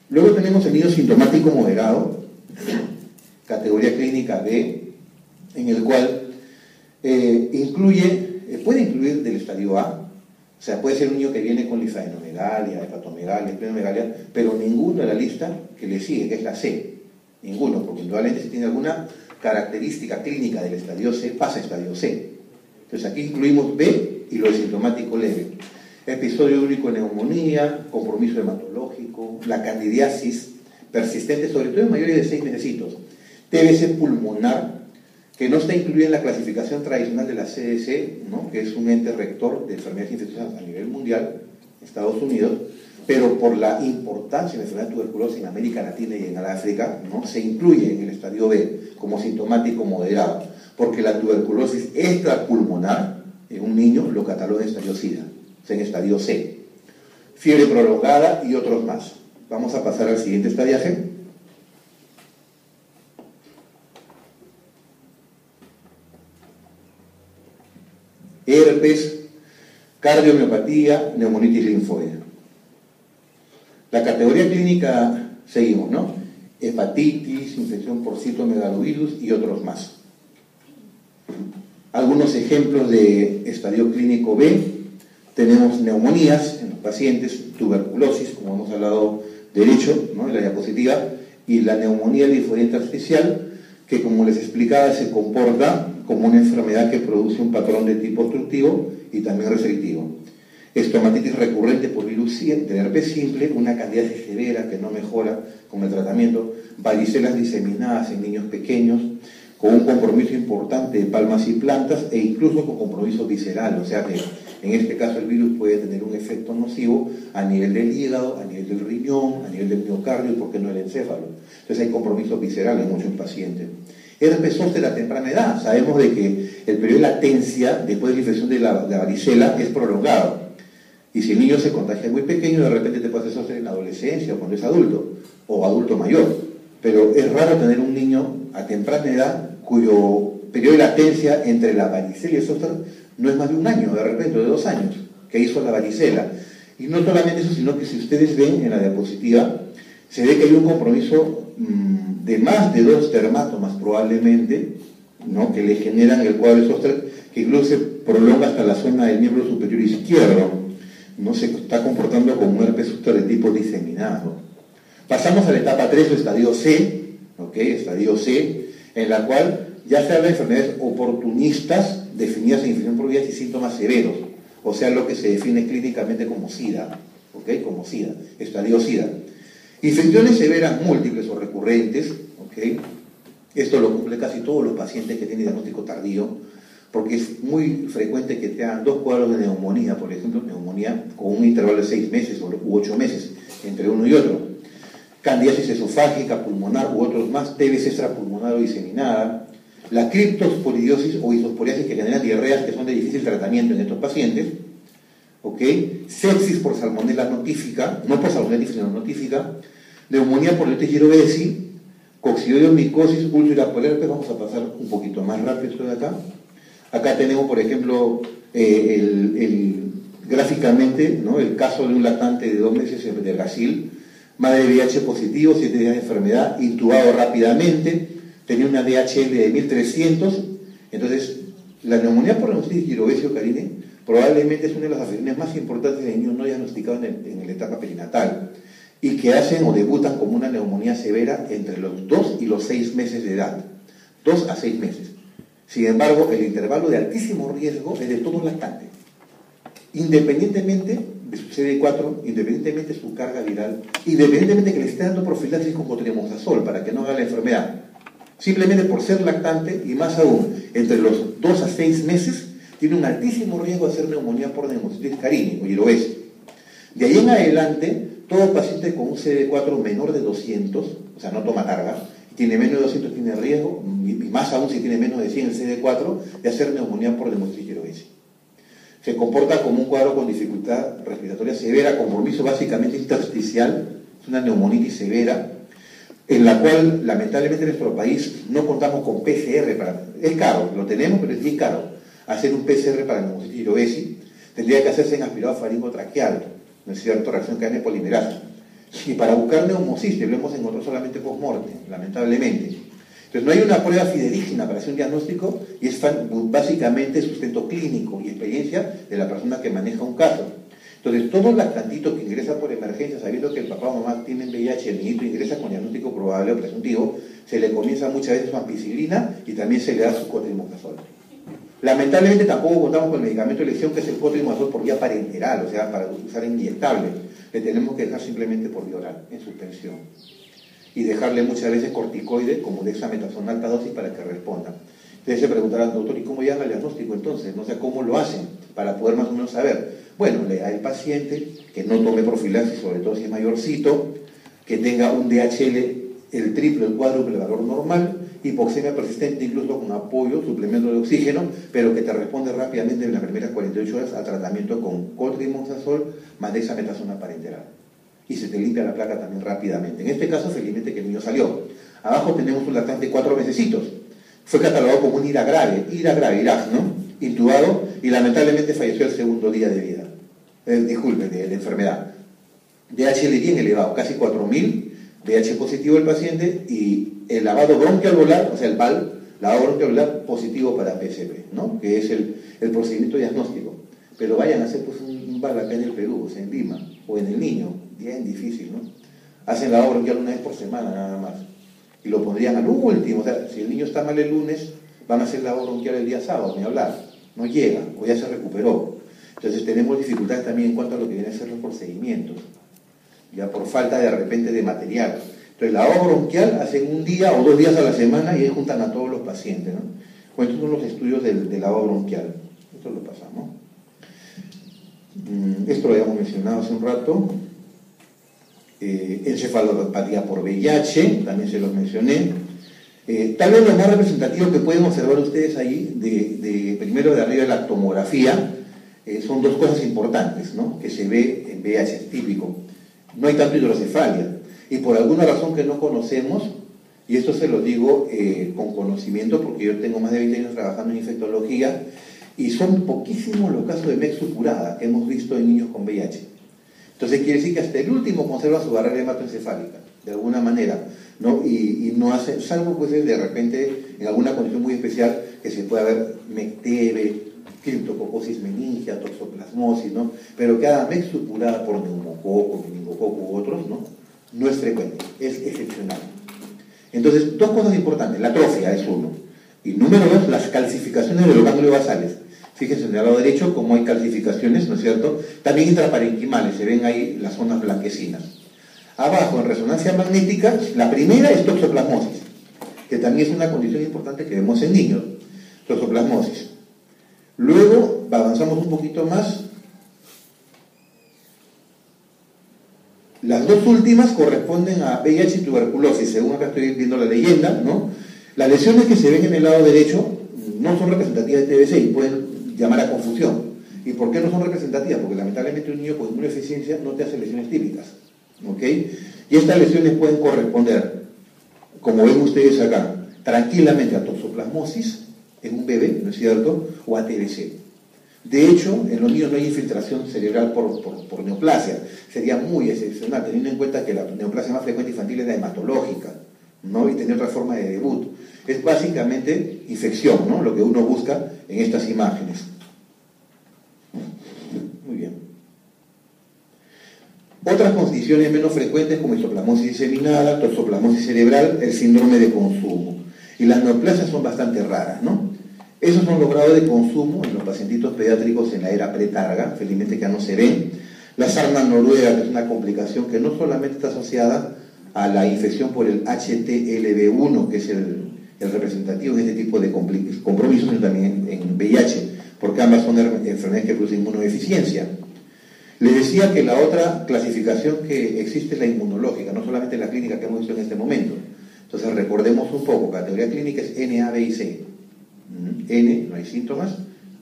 Speaker 2: Luego tenemos el niño sintomático moderado, categoría clínica B, en el cual puede incluir del estadio A. O sea, puede ser un niño que viene con linfadenopatía, hepatomegalia, esplenomegalia, pero ninguno de la lista que le sigue, que es la C. Ninguno, porque indudablemente si tiene alguna característica clínica del estadio C, pasa a estadio C. Entonces aquí incluimos B y lo de sintomático leve. Episodio único de neumonía, compromiso hematológico, la candidiasis persistente, sobre todo en mayores de 6 mesecitos. TBC pulmonar, que no está incluida en la clasificación tradicional de la CDC, ¿no? Que es un ente rector de enfermedades infecciosas a nivel mundial, Estados Unidos, pero por la importancia de la enfermedad de tuberculosis en América Latina y en África, ¿no? Se incluye en el estadio B como sintomático moderado, porque la tuberculosis extrapulmonar en un niño lo cataloga en estadio SIDA, o sea, en estadio C. Fiebre prolongada y otros más. Vamos a pasar al siguiente estadiaje. Herpes, cardiomiopatía, neumonitis linfoide. La categoría clínica seguimos, ¿no? Hepatitis, infección por citomegalovirus y otros más. Algunos ejemplos de estadio clínico B. Tenemos neumonías en los pacientes, tuberculosis, como hemos hablado derecho, ¿no? En la diapositiva, y la neumonía linfoide intersticial, que como les explicaba se comporta como una enfermedad que produce un patrón de tipo obstructivo y también restrictivo. Estomatitis recurrente por virus del herpes simple, una candidiasis severa que no mejora con el tratamiento, varicelas diseminadas en niños pequeños, con un compromiso importante de palmas y plantas e incluso con compromiso visceral, o sea que en este caso el virus puede tener un efecto nocivo a nivel del hígado, a nivel del riñón, a nivel del miocardio y por qué no el encéfalo. Entonces hay compromiso visceral en muchos pacientes. Herpes zóster a temprana edad. Sabemos de que el periodo de latencia después de la infección de la varicela es prolongado. Y si el niño se contagia muy pequeño, de repente te puede hacer zóster en la adolescencia o cuando es adulto, o adulto mayor. Pero es raro tener un niño a temprana edad cuyo periodo de latencia entre la varicela y el zóster no es más de un año, de repente, de 2 años, que hizo la varicela. Y no solamente eso, sino que si ustedes ven en la diapositiva, se ve que hay un compromiso de más de 2 dermatomas probablemente, ¿no? Que le generan el cuadro de zóster, que incluso se prolonga hasta la zona del miembro superior izquierdo, no se está comportando como un herpes zóster de tipo diseminado. Pasamos a la etapa 3 o estadio C, ¿ok? Estadio C, en la cual ya se habla de enfermedades oportunistas definidas en infección por vías y síntomas severos, o sea, lo que se define clínicamente como SIDA, ¿ok? Como SIDA, estadio SIDA. Infecciones severas múltiples o recurrentes, ¿ok? Esto lo cumple casi todos los pacientes que tienen diagnóstico tardío, porque es muy frecuente que te hagan 2 cuadros de neumonía, por ejemplo, neumonía con un intervalo de 6 meses u 8 meses entre uno y otro. Candidiasis esofágica, pulmonar u otros más, TBC extrapulmonar o diseminada. La criptosporidiosis o isosporiasis que generan diarreas que son de difícil tratamiento en estos pacientes. ¿Ok? Sepsis por salmonella notifica, no por salmonella sino notifica. Neumonía por Litis girovesi, coccidiomicosis, úlcera por herpes. Vamos a pasar un poquito más rápido esto de acá. Acá tenemos, por ejemplo, el gráficamente, ¿no?, el caso de un lactante de 2 meses de Brasil, madre de VIH positivo, 7 días de enfermedad, intubado rápidamente, tenía una DHL de 1300. Entonces, la neumonía por neumocitis girovesio, Karine, probablemente es una de las afecciones más importantes de niños no diagnosticados en la etapa perinatal y que hacen o debutan como una neumonía severa entre los 2 y los 6 meses de edad. 2 a 6 meses. Sin embargo, el intervalo de altísimo riesgo es de todo lactante, independientemente de su CD4, independientemente de su carga viral, independientemente de que le esté dando profilaxis con cotrimoxazol para que no haga la enfermedad. Simplemente por ser lactante, y más aún, entre los 2 a 6 meses, tiene un altísimo riesgo de hacer neumonía por neumocitis carini o girovesio. De ahí en adelante, todo paciente con un CD4 menor de 200, o sea, no toma carga, tiene menos de 200, tiene riesgo, y más aún si tiene menos de 100 el CD4, de hacer neumonía por neumocitis girovesio. Se comporta como un cuadro con dificultad respiratoria severa, compromiso básicamente intersticial, es una neumonitis severa, en la cual lamentablemente en nuestro país no contamos con PCR es caro, lo tenemos, pero es bien caro hacer un PCR para neumocitis girovesio. Tendría que hacerse en aspirado faringotraqueal, ¿no es cierto?, reacción cadena de polimerasa. Y para buscar neumocistis lo hemos encontrado solamente post-mortem, lamentablemente. Entonces no hay una prueba fidedigna para hacer un diagnóstico y es básicamente sustento clínico y experiencia de la persona que maneja un caso. Entonces todo lactantito que ingresa por emergencia, sabiendo que el papá o mamá tienen VIH, el niñito ingresa con diagnóstico probable o presuntivo, se le comienza muchas veces su ampicilina y también se le da su cotrimoxazol. Lamentablemente tampoco contamos con el medicamento de elección que es el cotrimoxazol por vía parenteral, o sea, para usar inyectable. Le tenemos que dejar simplemente por vía oral, en suspensión. Y dejarle muchas veces corticoides como dexametasona alta dosis para que responda. Ustedes se preguntarán, doctor, ¿y cómo llegan al diagnóstico entonces? No sé cómo lo hacen para poder más o menos saber. Bueno, le da al paciente que no tome profilaxis, sobre todo si es mayorcito, que tenga un DHL el triple, el cuádruple, el valor normal, hipoxemia persistente incluso con apoyo, suplemento de oxígeno, pero que te responde rápidamente en las primeras 48 horas a tratamiento con cotrimoxazol más dexametasona parenteral. Y se te limpia la placa también rápidamente. En este caso, felizmente que el niño salió. Abajo tenemos un lactante de 4 mesecitos. Fue catalogado como un IRA grave, IRAG, ¿no?, intubado, y lamentablemente falleció el segundo día de vida. Disculpe, de enfermedad. DHL bien elevado, casi 4000, VIH positivo el paciente, y el lavado bronquialveolar, o sea, el PAL, lavado bronquialveolar positivo para PSP, ¿no?, que es el procedimiento diagnóstico. Pero vayan a hacer pues un BAL acá en el Perú, o sea, en Lima, o en el niño, bien difícil, ¿no? Hacen lavado bronquial una vez por semana nada más, y lo pondrían al último, o sea, si el niño está mal el lunes, van a hacer lavado bronquial el día sábado, ni hablar, no llega, o ya se recuperó. Entonces tenemos dificultades también en cuanto a lo que vienen a ser los procedimientos, ya por falta de repente de material. Entonces, lavado bronquial hacen un día o 2 días a la semana y ahí juntan a todos los pacientes, ¿no? Bueno, estos son los estudios del lavado bronquial. Esto lo pasamos. Esto lo habíamos mencionado hace un rato. Encefalopatía por VIH, también se los mencioné. Tal vez lo más representativo que pueden observar ustedes ahí, primero de arriba de la tomografía, son 2 cosas importantes, ¿no?, que se ve en VIH, es típico. No hay tanto hidrocefalia, y por alguna razón que no conocemos, y esto se lo digo con conocimiento porque yo tengo más de 20 años trabajando en infectología, y son poquísimos los casos de MEC supurada que hemos visto en niños con VIH. Entonces quiere decir que hasta el último conserva su barrera hematoencefálica, de alguna manera, ¿no? Y no hace, salvo pues de repente en alguna condición muy especial que se pueda ver MEC-TB, criptococosis meningia, toxoplasmosis, ¿no?, pero que haga MEC supurada por neumococo, meningococo u otros, no es frecuente, es excepcional. Entonces, 2 cosas importantes: la atrofia es uno, y número 2, las calcificaciones de los ganglios basales. Fíjense en el lado derecho cómo hay calcificaciones, ¿no es cierto? También intraparenquimales, se ven ahí las zonas blanquecinas. Abajo, en resonancia magnética, la primera es toxoplasmosis, que también es una condición importante que vemos en niños, toxoplasmosis. Luego avanzamos un poquito más. Las 2 últimas corresponden a VIH y tuberculosis, según acá estoy viendo la leyenda, ¿no? Las lesiones que se ven en el lado derecho no son representativas de TBC y pueden llamar a confusión. ¿Y por qué no son representativas? Porque lamentablemente un niño con inmunodeficiencia no te hace lesiones típicas, ¿ok? Y estas lesiones pueden corresponder, como ven ustedes acá, tranquilamente a toxoplasmosis en un bebé, ¿no es cierto?, o a TBC. De hecho, en los niños no hay infiltración cerebral por neoplasia. Sería muy excepcional, teniendo en cuenta que la neoplasia más frecuente infantil es la hematológica, ¿no? Y tiene otra forma de debut. Es básicamente infección, ¿no? Lo que uno busca en estas imágenes. Muy bien. Otras condiciones menos frecuentes como histoplasmosis diseminada, toxoplasmosis cerebral, el síndrome de consumo. Y las neoplasias son bastante raras, ¿no? Esos son los grados de consumo en los pacientitos pediátricos en la era pretarga, felizmente que ya no se ven. La sarna noruega, que es una complicación que no solamente está asociada a la infección por el HTLV1, que es el representativo en este tipo de compromisos, sino también en VIH, porque ambas son enfermedades que producen inmunodeficiencia. Les decía que la otra clasificación que existe es la inmunológica, no solamente la clínica que hemos visto en este momento. Entonces recordemos un poco, categoría clínica es N, A, B y C. N, no hay síntomas,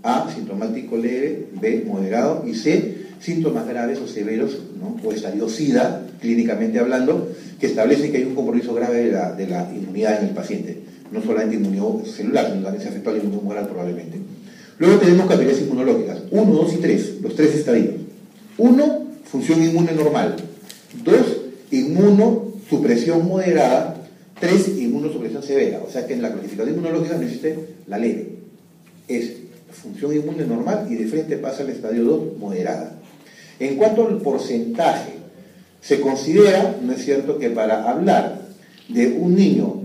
Speaker 2: A, sintomático leve, B, moderado, y C, síntomas graves o severos, ¿no? O estadio SIDA, clínicamente hablando, que establece que hay un compromiso grave de la inmunidad en el paciente, no solamente inmunidad celular, sino también se afectó a la inmunidad moral probablemente. Luego tenemos categorías inmunológicas, 1, 2 y 3, los 3 estadios. 1, función inmune normal. 2, inmunosupresión moderada. 3, inmunosupresión severa. O sea que en la clasificación inmunológica no existe la leve. Es función inmune normal y de frente pasa al estadio 2, moderada. En cuanto al porcentaje, se considera, ¿no es cierto?, que para hablar de un niño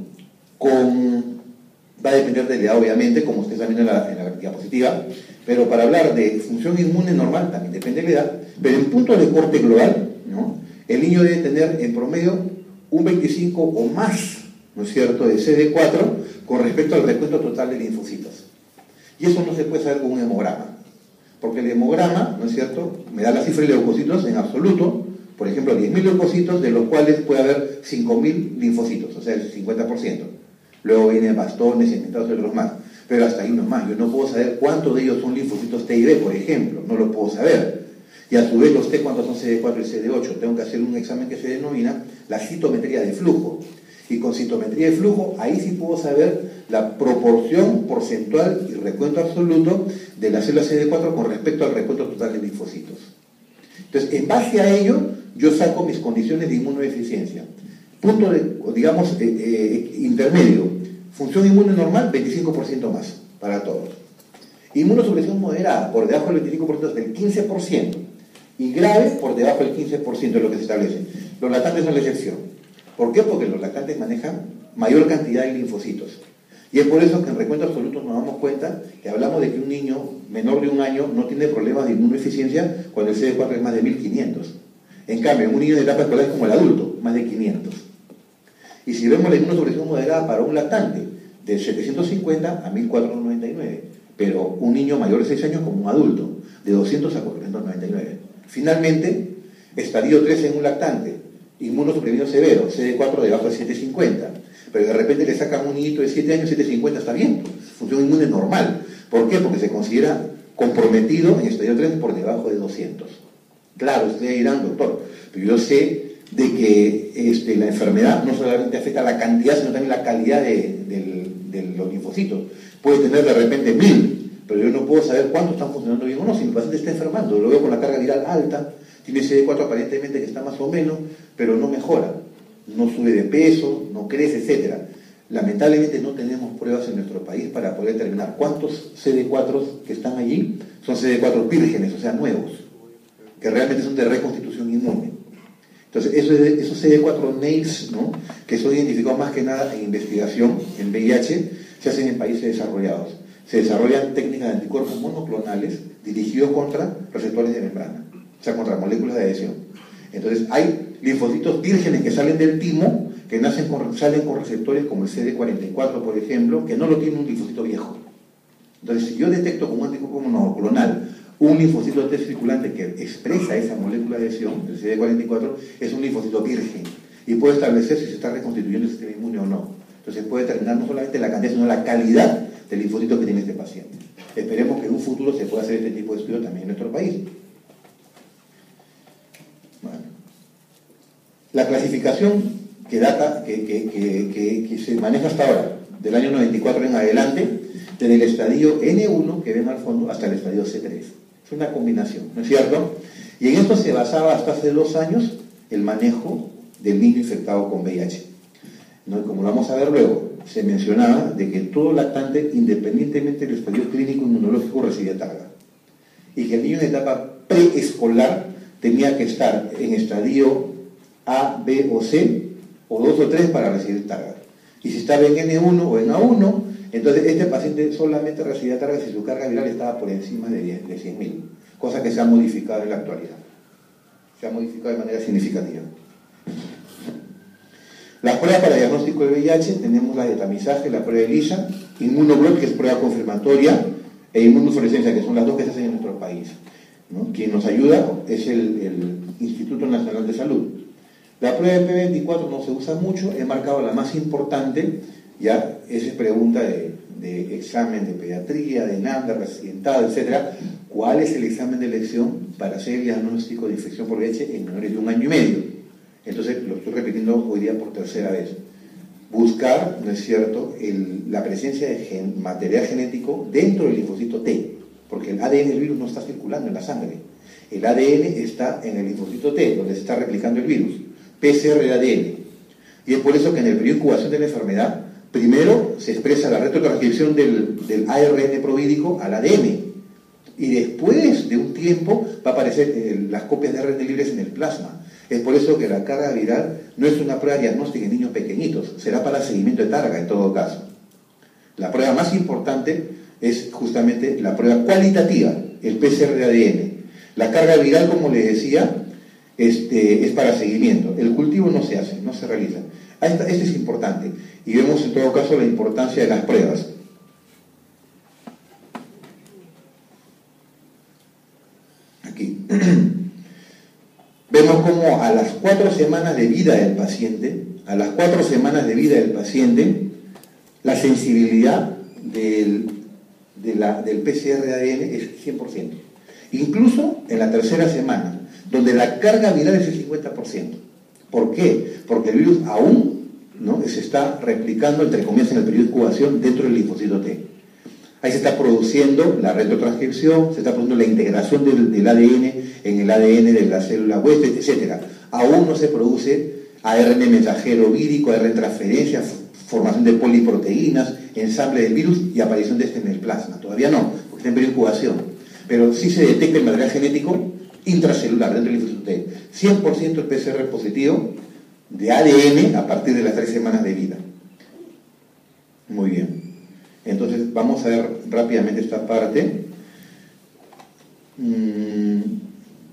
Speaker 2: va a depender de la edad, obviamente, como ustedes están viendo en la diapositiva, pero para hablar de función inmune normal también depende de la edad, pero en punto de corte global, ¿no?, el niño debe tener en promedio un 25 o más, ¿no es cierto?, de CD4 con respecto al recuento total de linfocitos. Y eso no se puede saber con un hemograma, porque el hemograma, ¿no es cierto?, me da la cifra de leucocitos en absoluto, por ejemplo, 10.000 leucocitos, de los cuales puede haber 5.000 linfocitos, o sea, el 50%. Luego vienen bastones, segmentados y otros más. Pero hasta ahí nomás. Yo no puedo saber cuántos de ellos son linfocitos T y B, por ejemplo. No lo puedo saber. Y a su vez los T, cuántos son CD4 y CD8. Tengo que hacer un examen que se denomina la citometría de flujo. Y con citometría de flujo, ahí sí puedo saber la proporción porcentual y recuento absoluto de la célula CD4 con respecto al recuento total de linfocitos. Entonces, en base a ello, yo saco mis condiciones de inmunodeficiencia. Punto de, digamos, intermedio. Función inmune normal, 25% más para todos. Inmunosupresión moderada, por debajo del 25% hasta el 15%. Y grave, por debajo del 15% de lo que se establece. Los lactantes son la excepción. ¿Por qué? Porque los lactantes manejan mayor cantidad de linfocitos. Y es por eso que en recuento absoluto nos damos cuenta que hablamos de que un niño menor de 1 año no tiene problemas de inmunodeficiencia cuando el CD4 es más de 1500. En cambio, en un niño de etapa escolar es como el adulto, más de 500. Y si vemos la inmunosupresión moderada para un lactante, de 750 a 1499. Pero un niño mayor de 6 años como un adulto, de 200 a 499. Finalmente, estadio 3 en un lactante, inmunosuprimido severo, CD4 debajo de 750. Pero de repente le sacan un niñito de 7 años, 750, está bien, función inmune normal. ¿Por qué? Porque se considera comprometido en estadio 3 por debajo de 200. Claro, ustedes dirán, doctor, pero yo sé de que la enfermedad no solamente afecta la cantidad, sino también la calidad de los linfocitos. Puede tener de repente 1000, pero yo no puedo saber cuántos están funcionando bien o no. Si mi paciente está enfermando, lo veo con la carga viral alta, tiene CD4 aparentemente que está más o menos, pero no mejora, no sube de peso, no crece, etc. Lamentablemente no tenemos pruebas en nuestro país para poder determinar cuántos CD4 que están allí son CD4 vírgenes, o sea, nuevos, que realmente son de reconstitución inmune. Entonces, esos CD4 NAILS, ¿no?, que son identificados más que nada en investigación, en VIH, se hacen en países desarrollados. Se desarrollan técnicas de anticuerpos monoclonales dirigidos contra receptores de membrana, o sea, contra moléculas de adhesión. Entonces, hay linfocitos vírgenes que salen del timo, que salen con receptores como el CD44, por ejemplo, que no lo tiene un linfocito viejo. Entonces, si yo detecto como un anticuerpo monoclonal un linfocito T circulante que expresa esa molécula de adhesión, el CD44, es un linfocito virgen y puede establecer si se está reconstituyendo el sistema inmune o no. Entonces puede determinar no solamente la cantidad, sino la calidad del linfocito que tiene este paciente. Esperemos que en un futuro se pueda hacer este tipo de estudio también en nuestro país. Bueno. La clasificación que se maneja hasta ahora del año 94 en adelante, desde el estadio N1, que ven al fondo, hasta el estadio C3. Es una combinación, ¿no es cierto? Y en esto se basaba hasta hace 2 años el manejo del niño infectado con VIH. ¿No? Y como lo vamos a ver luego, se mencionaba de que todo lactante, independientemente del estadio clínico inmunológico, recibía targa. Y que el niño en etapa preescolar tenía que estar en estadio A, B o C, o 2 o 3 para recibir targa. Y si estaba en N1 o en A1, entonces este paciente solamente recibía targa si su carga viral estaba por encima de 100.000, cosa que se ha modificado en la actualidad. Se ha modificado de manera significativa. Las pruebas para diagnóstico de VIH, tenemos la de tamizaje, la prueba de ELISA, Inmunoblot, que es prueba confirmatoria, e inmunofluorescencia, que son las 2 que se hacen en nuestro país, ¿no? Quien nos ayuda es el Instituto Nacional de Salud. La prueba de P24 no se usa mucho, he marcado la más importante, ya esa es pregunta de examen de pediatría, de NANDA, residentado, etc. ¿Cuál es el examen de elección para hacer el diagnóstico de infección por VIH en menores de 1 año y medio? Entonces, lo estoy repitiendo hoy día por 3.ª vez. Buscar, ¿no es cierto?, la presencia de material genético dentro del linfocito T, porque el ADN del virus no está circulando en la sangre. El ADN está en el linfocito T, donde se está replicando el virus. PCR de ADN. Y es por eso que en el periodo de incubación de la enfermedad, primero se expresa la retrotranscripción del ARN provídico al ADN. Y después de un tiempo va a aparecer las copias de ARN libres en el plasma. Es por eso que la carga viral no es una prueba diagnóstica en niños pequeñitos, será para seguimiento de targa en todo caso. La prueba más importante es justamente la prueba cualitativa, el PCR de ADN. La carga viral, como les decía, es para seguimiento. El cultivo no se hace, no se realiza. Este es importante. Y vemos en todo caso la importancia de las pruebas. Aquí. Vemos como a las 4 semanas de vida del paciente, la sensibilidad del PCR de ADN es 100%. Incluso en la 3.ª semana, donde la carga viral es el 50%. ¿Por qué? Porque el virus aún ¿no? se está replicando, entre comillas, en el periodo de incubación dentro del linfocito T. Ahí se está produciendo la retrotranscripción, se está produciendo la integración del ADN en el ADN de la célula huésped, etc. Aún no se produce ARN mensajero vírico, ARN transferencia, formación de poliproteínas, ensamble del virus y aparición de este en el plasma. Todavía no, porque está en periodo de incubación. Pero sí se detecta el material genético intracelular dentro del linfocito T. 100% el PCR positivo de ADN a partir de las 3 semanas de vida. Muy bien. Entonces vamos a ver rápidamente esta parte.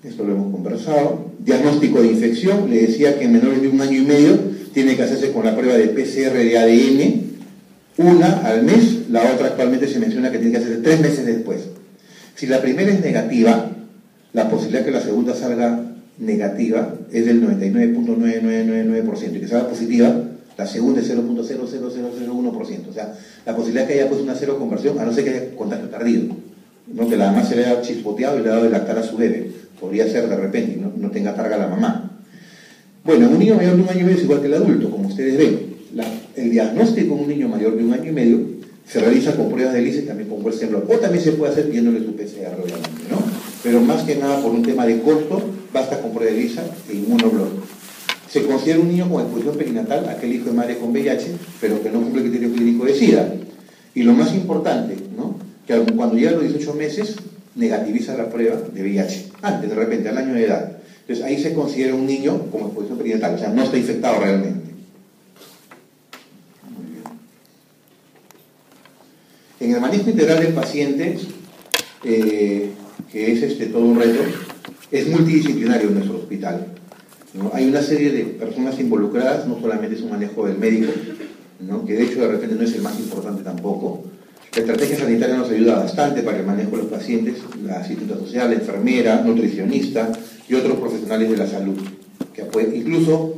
Speaker 2: Esto lo hemos conversado. Diagnóstico de infección. Le decía que en menores de 1 año y medio tiene que hacerse con la prueba de PCR de ADN, una al mes. La otra actualmente se menciona que tiene que hacerse 3 meses después. Si la primera es negativa, la posibilidad que la segunda salga negativa es del 99.9999%, y que salga positiva, la segunda es 0.00001%. O sea, la posibilidad que haya pues una cero conversión, a no ser que haya contagio tardío, ¿no? Que la mamá se le haya chispoteado y le ha dado de lactar a su bebé. Podría ser de repente y no tenga carga la mamá. Bueno, un niño mayor de 1 año y medio es igual que el adulto, como ustedes ven. El diagnóstico en un niño mayor de 1 año y medio se realiza con pruebas de ELISA y también con Western blot. O también se puede hacer pidiéndole su PCR, obviamente, ¿no? Pero más que nada por un tema de costo, basta con prueba de ELISA e inmunoblot. Se considera un niño con exposición perinatal, aquel hijo de madre con VIH, pero que no cumple el criterio clínico de SIDA. Y lo más importante, ¿no? Que cuando llega a los 18 meses, negativiza la prueba de VIH, antes, de repente, al año de edad. Entonces ahí se considera un niño con exposición perinatal, o sea, no está infectado realmente. Muy bien. En el manejo integral del paciente, que es todo un reto, es multidisciplinario en nuestro hospital, ¿no? Hay una serie de personas involucradas, no solamente es un manejo del médico, ¿no? Que de hecho de repente no es el más importante tampoco. La estrategia sanitaria nos ayuda bastante para el manejo de los pacientes, la asistente social, la enfermera, nutricionista y otros profesionales de la salud, que apoyan, incluso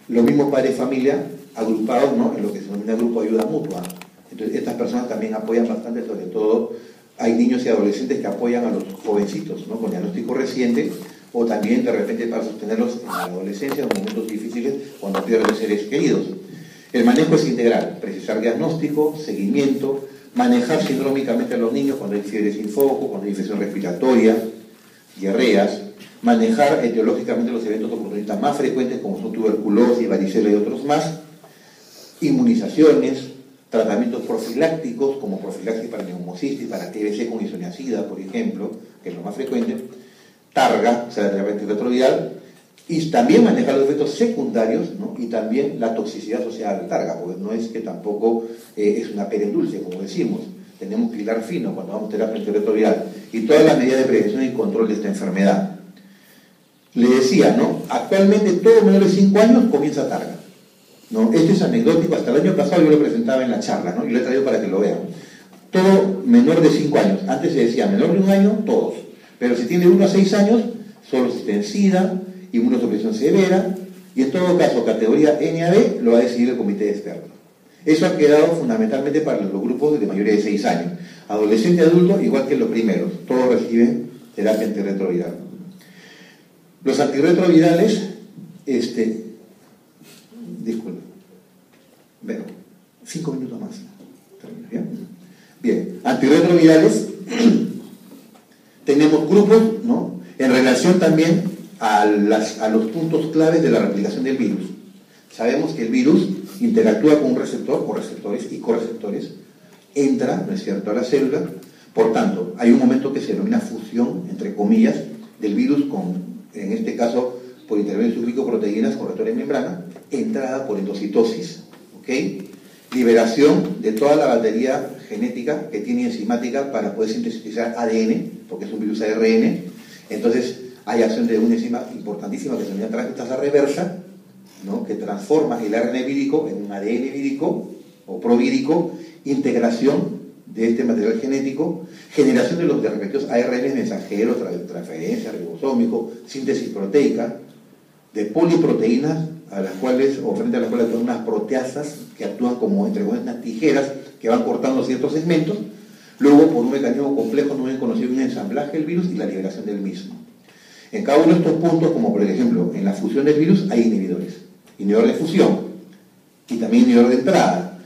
Speaker 2: los mismos padres de familia agrupados, ¿no? En lo que se denomina grupo de ayuda mutua. Entonces estas personas también apoyan bastante, sobre todo hay niños y adolescentes que apoyan a los jovencitos, ¿no? Con diagnóstico reciente, o también de repente para sostenerlos en la adolescencia, en momentos difíciles, cuando pierden seres queridos. El manejo es integral, precisar diagnóstico, seguimiento, manejar sindrómicamente a los niños cuando hay fiebre sin foco, cuando hay infección respiratoria, diarreas, manejar etiológicamente los eventos oportunistas más frecuentes como son tuberculosis, varicela y otros más, inmunizaciones, tratamientos profilácticos como profilaxis para neumocistis, para TBC con isoniazida, por ejemplo, que es lo más frecuente, targa, o sea, la terapia antirretroviral, y también manejar los efectos secundarios, ¿no? Y también la toxicidad asociada a la targa, porque no es que tampoco es una pera en dulce, como decimos. Tenemos que hilar fino cuando vamos a terapia antirretroviral y todas las medidas de prevención y control de esta enfermedad. Le decía, ¿no? Actualmente todo menor de 5 años comienza targa, ¿no? Esto es anecdótico, hasta el año pasado yo lo presentaba en la charla, ¿no? Y lo he traído para que lo vean. Todo menor de 5 años, antes se decía menor de 1 año, todos, pero si tiene 1 a 6 años, solo si tiene SIDA, inmunosupresión severa, y en todo caso categoría NAB lo va a decidir el comité de expertos. Eso ha quedado fundamentalmente para los grupos de mayoría de 6 años. Adolescente y adulto, igual que los primeros, todos reciben terapia antirretroviral. Los antirretrovirales, disculpe, bueno, 5 minutos más. ¿Bien? Bien, antirretrovirales, tenemos grupos, ¿no? En relación también a los puntos claves de la replicación del virus. Sabemos que el virus interactúa con un receptor, o receptores y correceptores, entra, ¿no es cierto?, a la célula. Por tanto, hay un momento que se denomina fusión, entre comillas, del virus con, en este caso, por intermedio de sus glicoproteínas con receptores de membrana, entrada por endocitosis, ¿ok? Liberación de toda la batería genética que tiene enzimática para poder sintetizar ADN, porque es un virus ARN. Entonces, hay acción de una enzima importantísima que se llama transcriptasa reversa, ¿no? Que transforma el ARN vírico en un ADN vírico o provírico, integración de este material genético, generación de los respectivos ARN mensajeros, transferencia, ribosómico, síntesis proteica, de poliproteínas a las cuales, o frente a las cuales actúan unas proteasas que actúan como entre unas tijeras que van cortando ciertos segmentos, luego por un mecanismo complejo no bien conocido, un ensamblaje del virus y la liberación del mismo. En cada uno de estos puntos, como por ejemplo en la fusión del virus, hay inhibidores. Inhibidor de fusión y también inhibidor de entrada.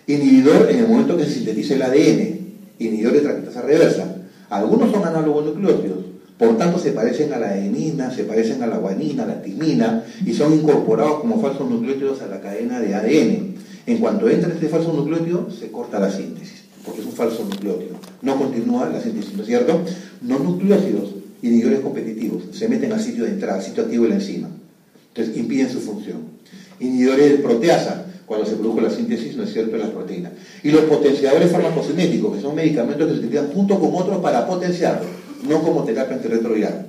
Speaker 2: Inhibidor en el momento que se sintetiza el ADN, inhibidor de transcriptasa reversa. Algunos son análogos nucleótidos, por tanto se parecen a la adenina, se parecen a la guanina, a la timina, y son incorporados como falsos nucleótidos a la cadena de ADN. En cuanto entra este falso nucleótido, se corta la síntesis, porque es un falso nucleótido. No continúa la síntesis, ¿no es cierto? No nucleócidos, inhibidores competitivos, se meten al sitio de entrada, al sitio activo de la enzima. Entonces impiden su función. Inhibidores de proteasa, cuando se produce la síntesis, ¿no es cierto?, de las proteínas. Y los potenciadores farmacocinéticos, que son medicamentos que se utilizan junto con otros para potenciarlos, no como terapia antirretroviral.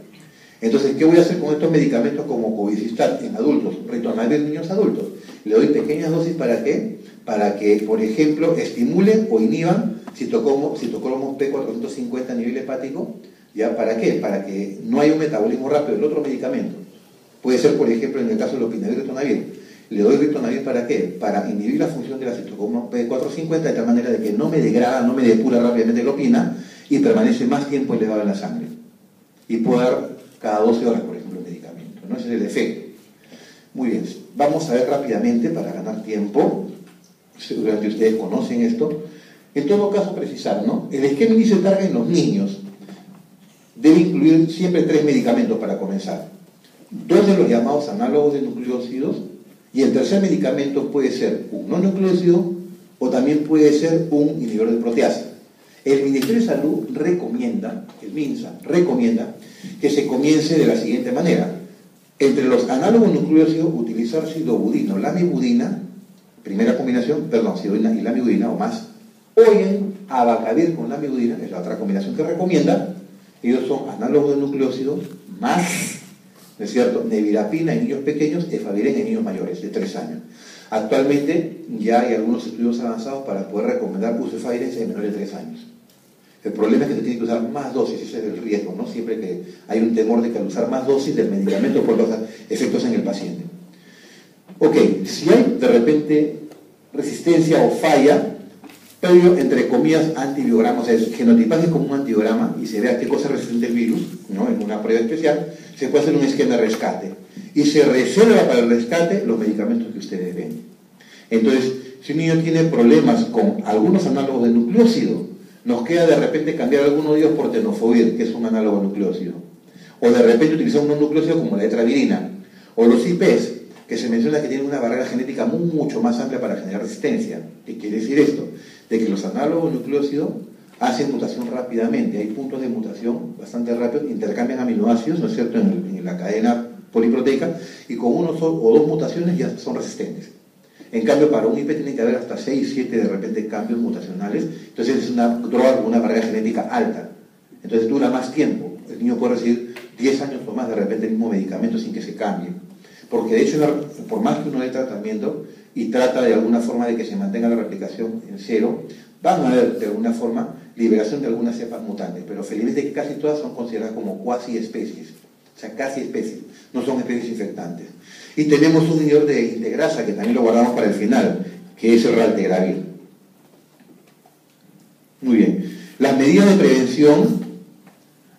Speaker 2: Entonces, ¿qué voy a hacer con estos medicamentos como cobicistat en adultos, ritonavir en niños adultos? Le doy pequeñas dosis, ¿para qué? Para que, por ejemplo, estimulen o inhiban citocromos P450 a nivel hepático. ¿Ya? ¿Para qué? Para que no haya un metabolismo rápido del otro medicamento. Puede ser, por ejemplo, en el caso del opinavir ritonavir. Le doy ritonavir, ¿para qué? Para inhibir la función de la citocromo P450 de tal manera de que no me degrada, no me depura rápidamente la opina y permanece más tiempo elevado en la sangre. Y puedo dar cada 12 horas, por ejemplo, el medicamento, ¿no? Ese es el efecto. Muy bien, vamos a ver rápidamente para ganar tiempo. Seguramente ustedes conocen esto. En todo caso, precisar, ¿no? El esquema inicio de targa en los niños debe incluir siempre 3 medicamentos para comenzar. 2 de los llamados análogos de nucleócidos, y el tercer medicamento puede ser un no nucleócido o también puede ser un inhibidor de proteasa. El Ministerio de Salud recomienda, el MINSA recomienda, que se comience de la siguiente manera. Entre los análogos nucleócidos, utilizar sidobudina o lamivudina, primera combinación, sidobudina y lamivudina o más, o bien abacavir con lamivudina, es la otra combinación que recomienda. Ellos son análogos de nucleócidos más, ¿no es cierto?, nevirapina en niños pequeños, efavirenz en niños mayores de 3 años. Actualmente ya hay algunos estudios avanzados para poder recomendar uso de efavirenz en menores de 3 años. El problema es que se tiene que usar más dosis, ese es el riesgo, ¿no? Siempre que hay un temor de que al usar más dosis del medicamento puede causar efectos en el paciente. Ok, si hay de repente resistencia o falla, previo, entre comillas, antibiograma, o sea, genotipaje como un antibiograma y se vea qué cosa resiste el virus, ¿no?, en una prueba especial, se puede hacer un esquema de rescate y se reserva para el rescate los medicamentos que ustedes ven. Entonces, si un niño tiene problemas con algunos análogos de nucleócido, nos queda de repente cambiar alguno de ellos por tenofovir, que es un análogo nucleócido. O de repente utilizar un nucleócido como la etravirina. O los IPs, que se menciona que tienen una barrera genética mucho más amplia para generar resistencia. ¿Qué quiere decir esto? De que los análogos nucleócidos hacen mutación rápidamente. Hay puntos de mutación bastante rápidos, intercambian aminoácidos, ¿no es cierto?, en la cadena poliproteica, y con uno o dos mutaciones ya son resistentes. En cambio, para un IP tiene que haber hasta 6, 7 de repente cambios mutacionales. Entonces es una droga con una barrera genética alta. Entonces dura más tiempo. El niño puede recibir 10 años o más de repente el mismo medicamento sin que se cambie. Porque de hecho, por más que uno dé tratamiento y trata de alguna forma de que se mantenga la replicación en cero, van a haber de alguna forma liberación de algunas cepas mutantes. Pero felizmente casi todas son consideradas como cuasi especies. O sea, casi especies. No son especies infectantes. Y tenemos un inhibidor de integrasa, que también lo guardamos para el final, que es el raltegravir. Muy bien. Las medidas de prevención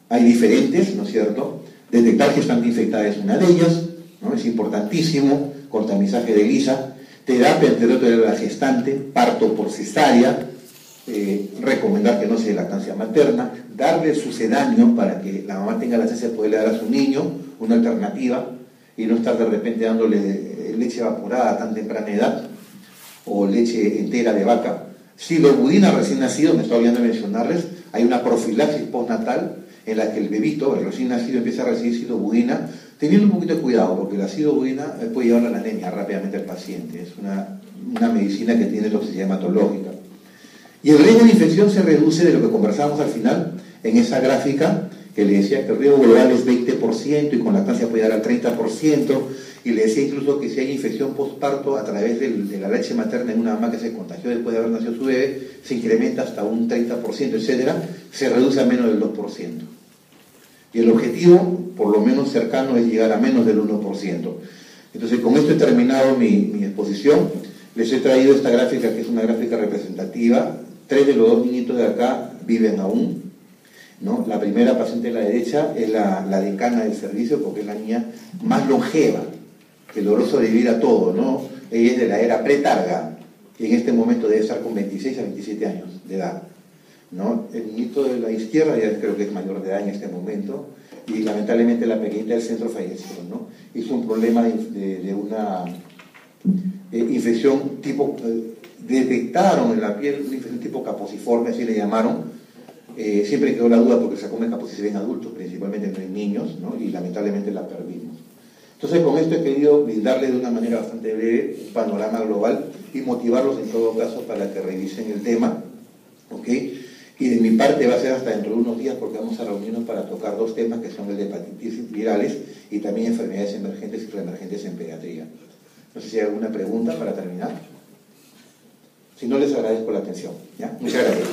Speaker 2: hay diferentes, ¿no es cierto? Detectar gestante infectada es una de ellas, ¿no? Es importantísimo. Cortamizaje de lisa, terapia antirretroviral de la gestante, parto por cesárea, recomendar que no sea lactancia materna, darle sucedáneo para que la mamá tenga la chance de poderle dar a su niño una alternativa, y no estar de repente dándole leche evaporada a tan temprana edad, o leche entera de vaca. Sidobudina recién nacido, me estaba olvidando de mencionarles, hay una profilaxis postnatal en la que el bebito, el recién nacido, empieza a recibir sidobudina, teniendo un poquito de cuidado, porque la sidobudina puede llevar a la anemia rápidamente al paciente. Es una medicina que tiene toxicidad hematológica. Y el riesgo de infección se reduce, de lo que conversábamos al final, en esa gráfica, que le decía que el riesgo global es 20% y con lactancia puede llegar al 30%, y le decía incluso que si hay infección postparto a través de la leche materna en una mamá que se contagió después de haber nacido su bebé, se incrementa hasta un 30%, etcétera, se reduce a menos del 2%. Y el objetivo, por lo menos cercano, es llegar a menos del 1%. Entonces, con esto he terminado mi exposición. Les he traído esta gráfica, que es una gráfica representativa. 3 de los 2 niñitos de acá viven aún, ¿no? La primera paciente de la derecha es la decana del servicio, porque es la niña más longeva, que logró sobrevivir a todo, ¿no? Ella es de la era pretarga, y en este momento debe estar con 26 a 27 años de edad, ¿no? El niñito de la izquierda ya creo que es mayor de edad en este momento, y lamentablemente la pequeñita del centro falleció, ¿no? Hizo un problema de una infección tipo, detectaron en la piel una infección tipo caposiforme, así le llamaron. Siempre quedó la duda porque el sarcoma de Kaposi se ve en adultos, principalmente no en niños, ¿no? Y lamentablemente la perdimos. Entonces, con esto he querido brindarles de una manera bastante breve un panorama global y motivarlos en todo caso para que revisen el tema, ¿ok? Y de mi parte va a ser hasta dentro de unos días, porque vamos a reunirnos para tocar 2 temas, que son el de hepatitis virales y también enfermedades emergentes y reemergentes en pediatría. No sé si hay alguna pregunta para terminar. Si no, les agradezco la atención, ¿ya? Muchas gracias.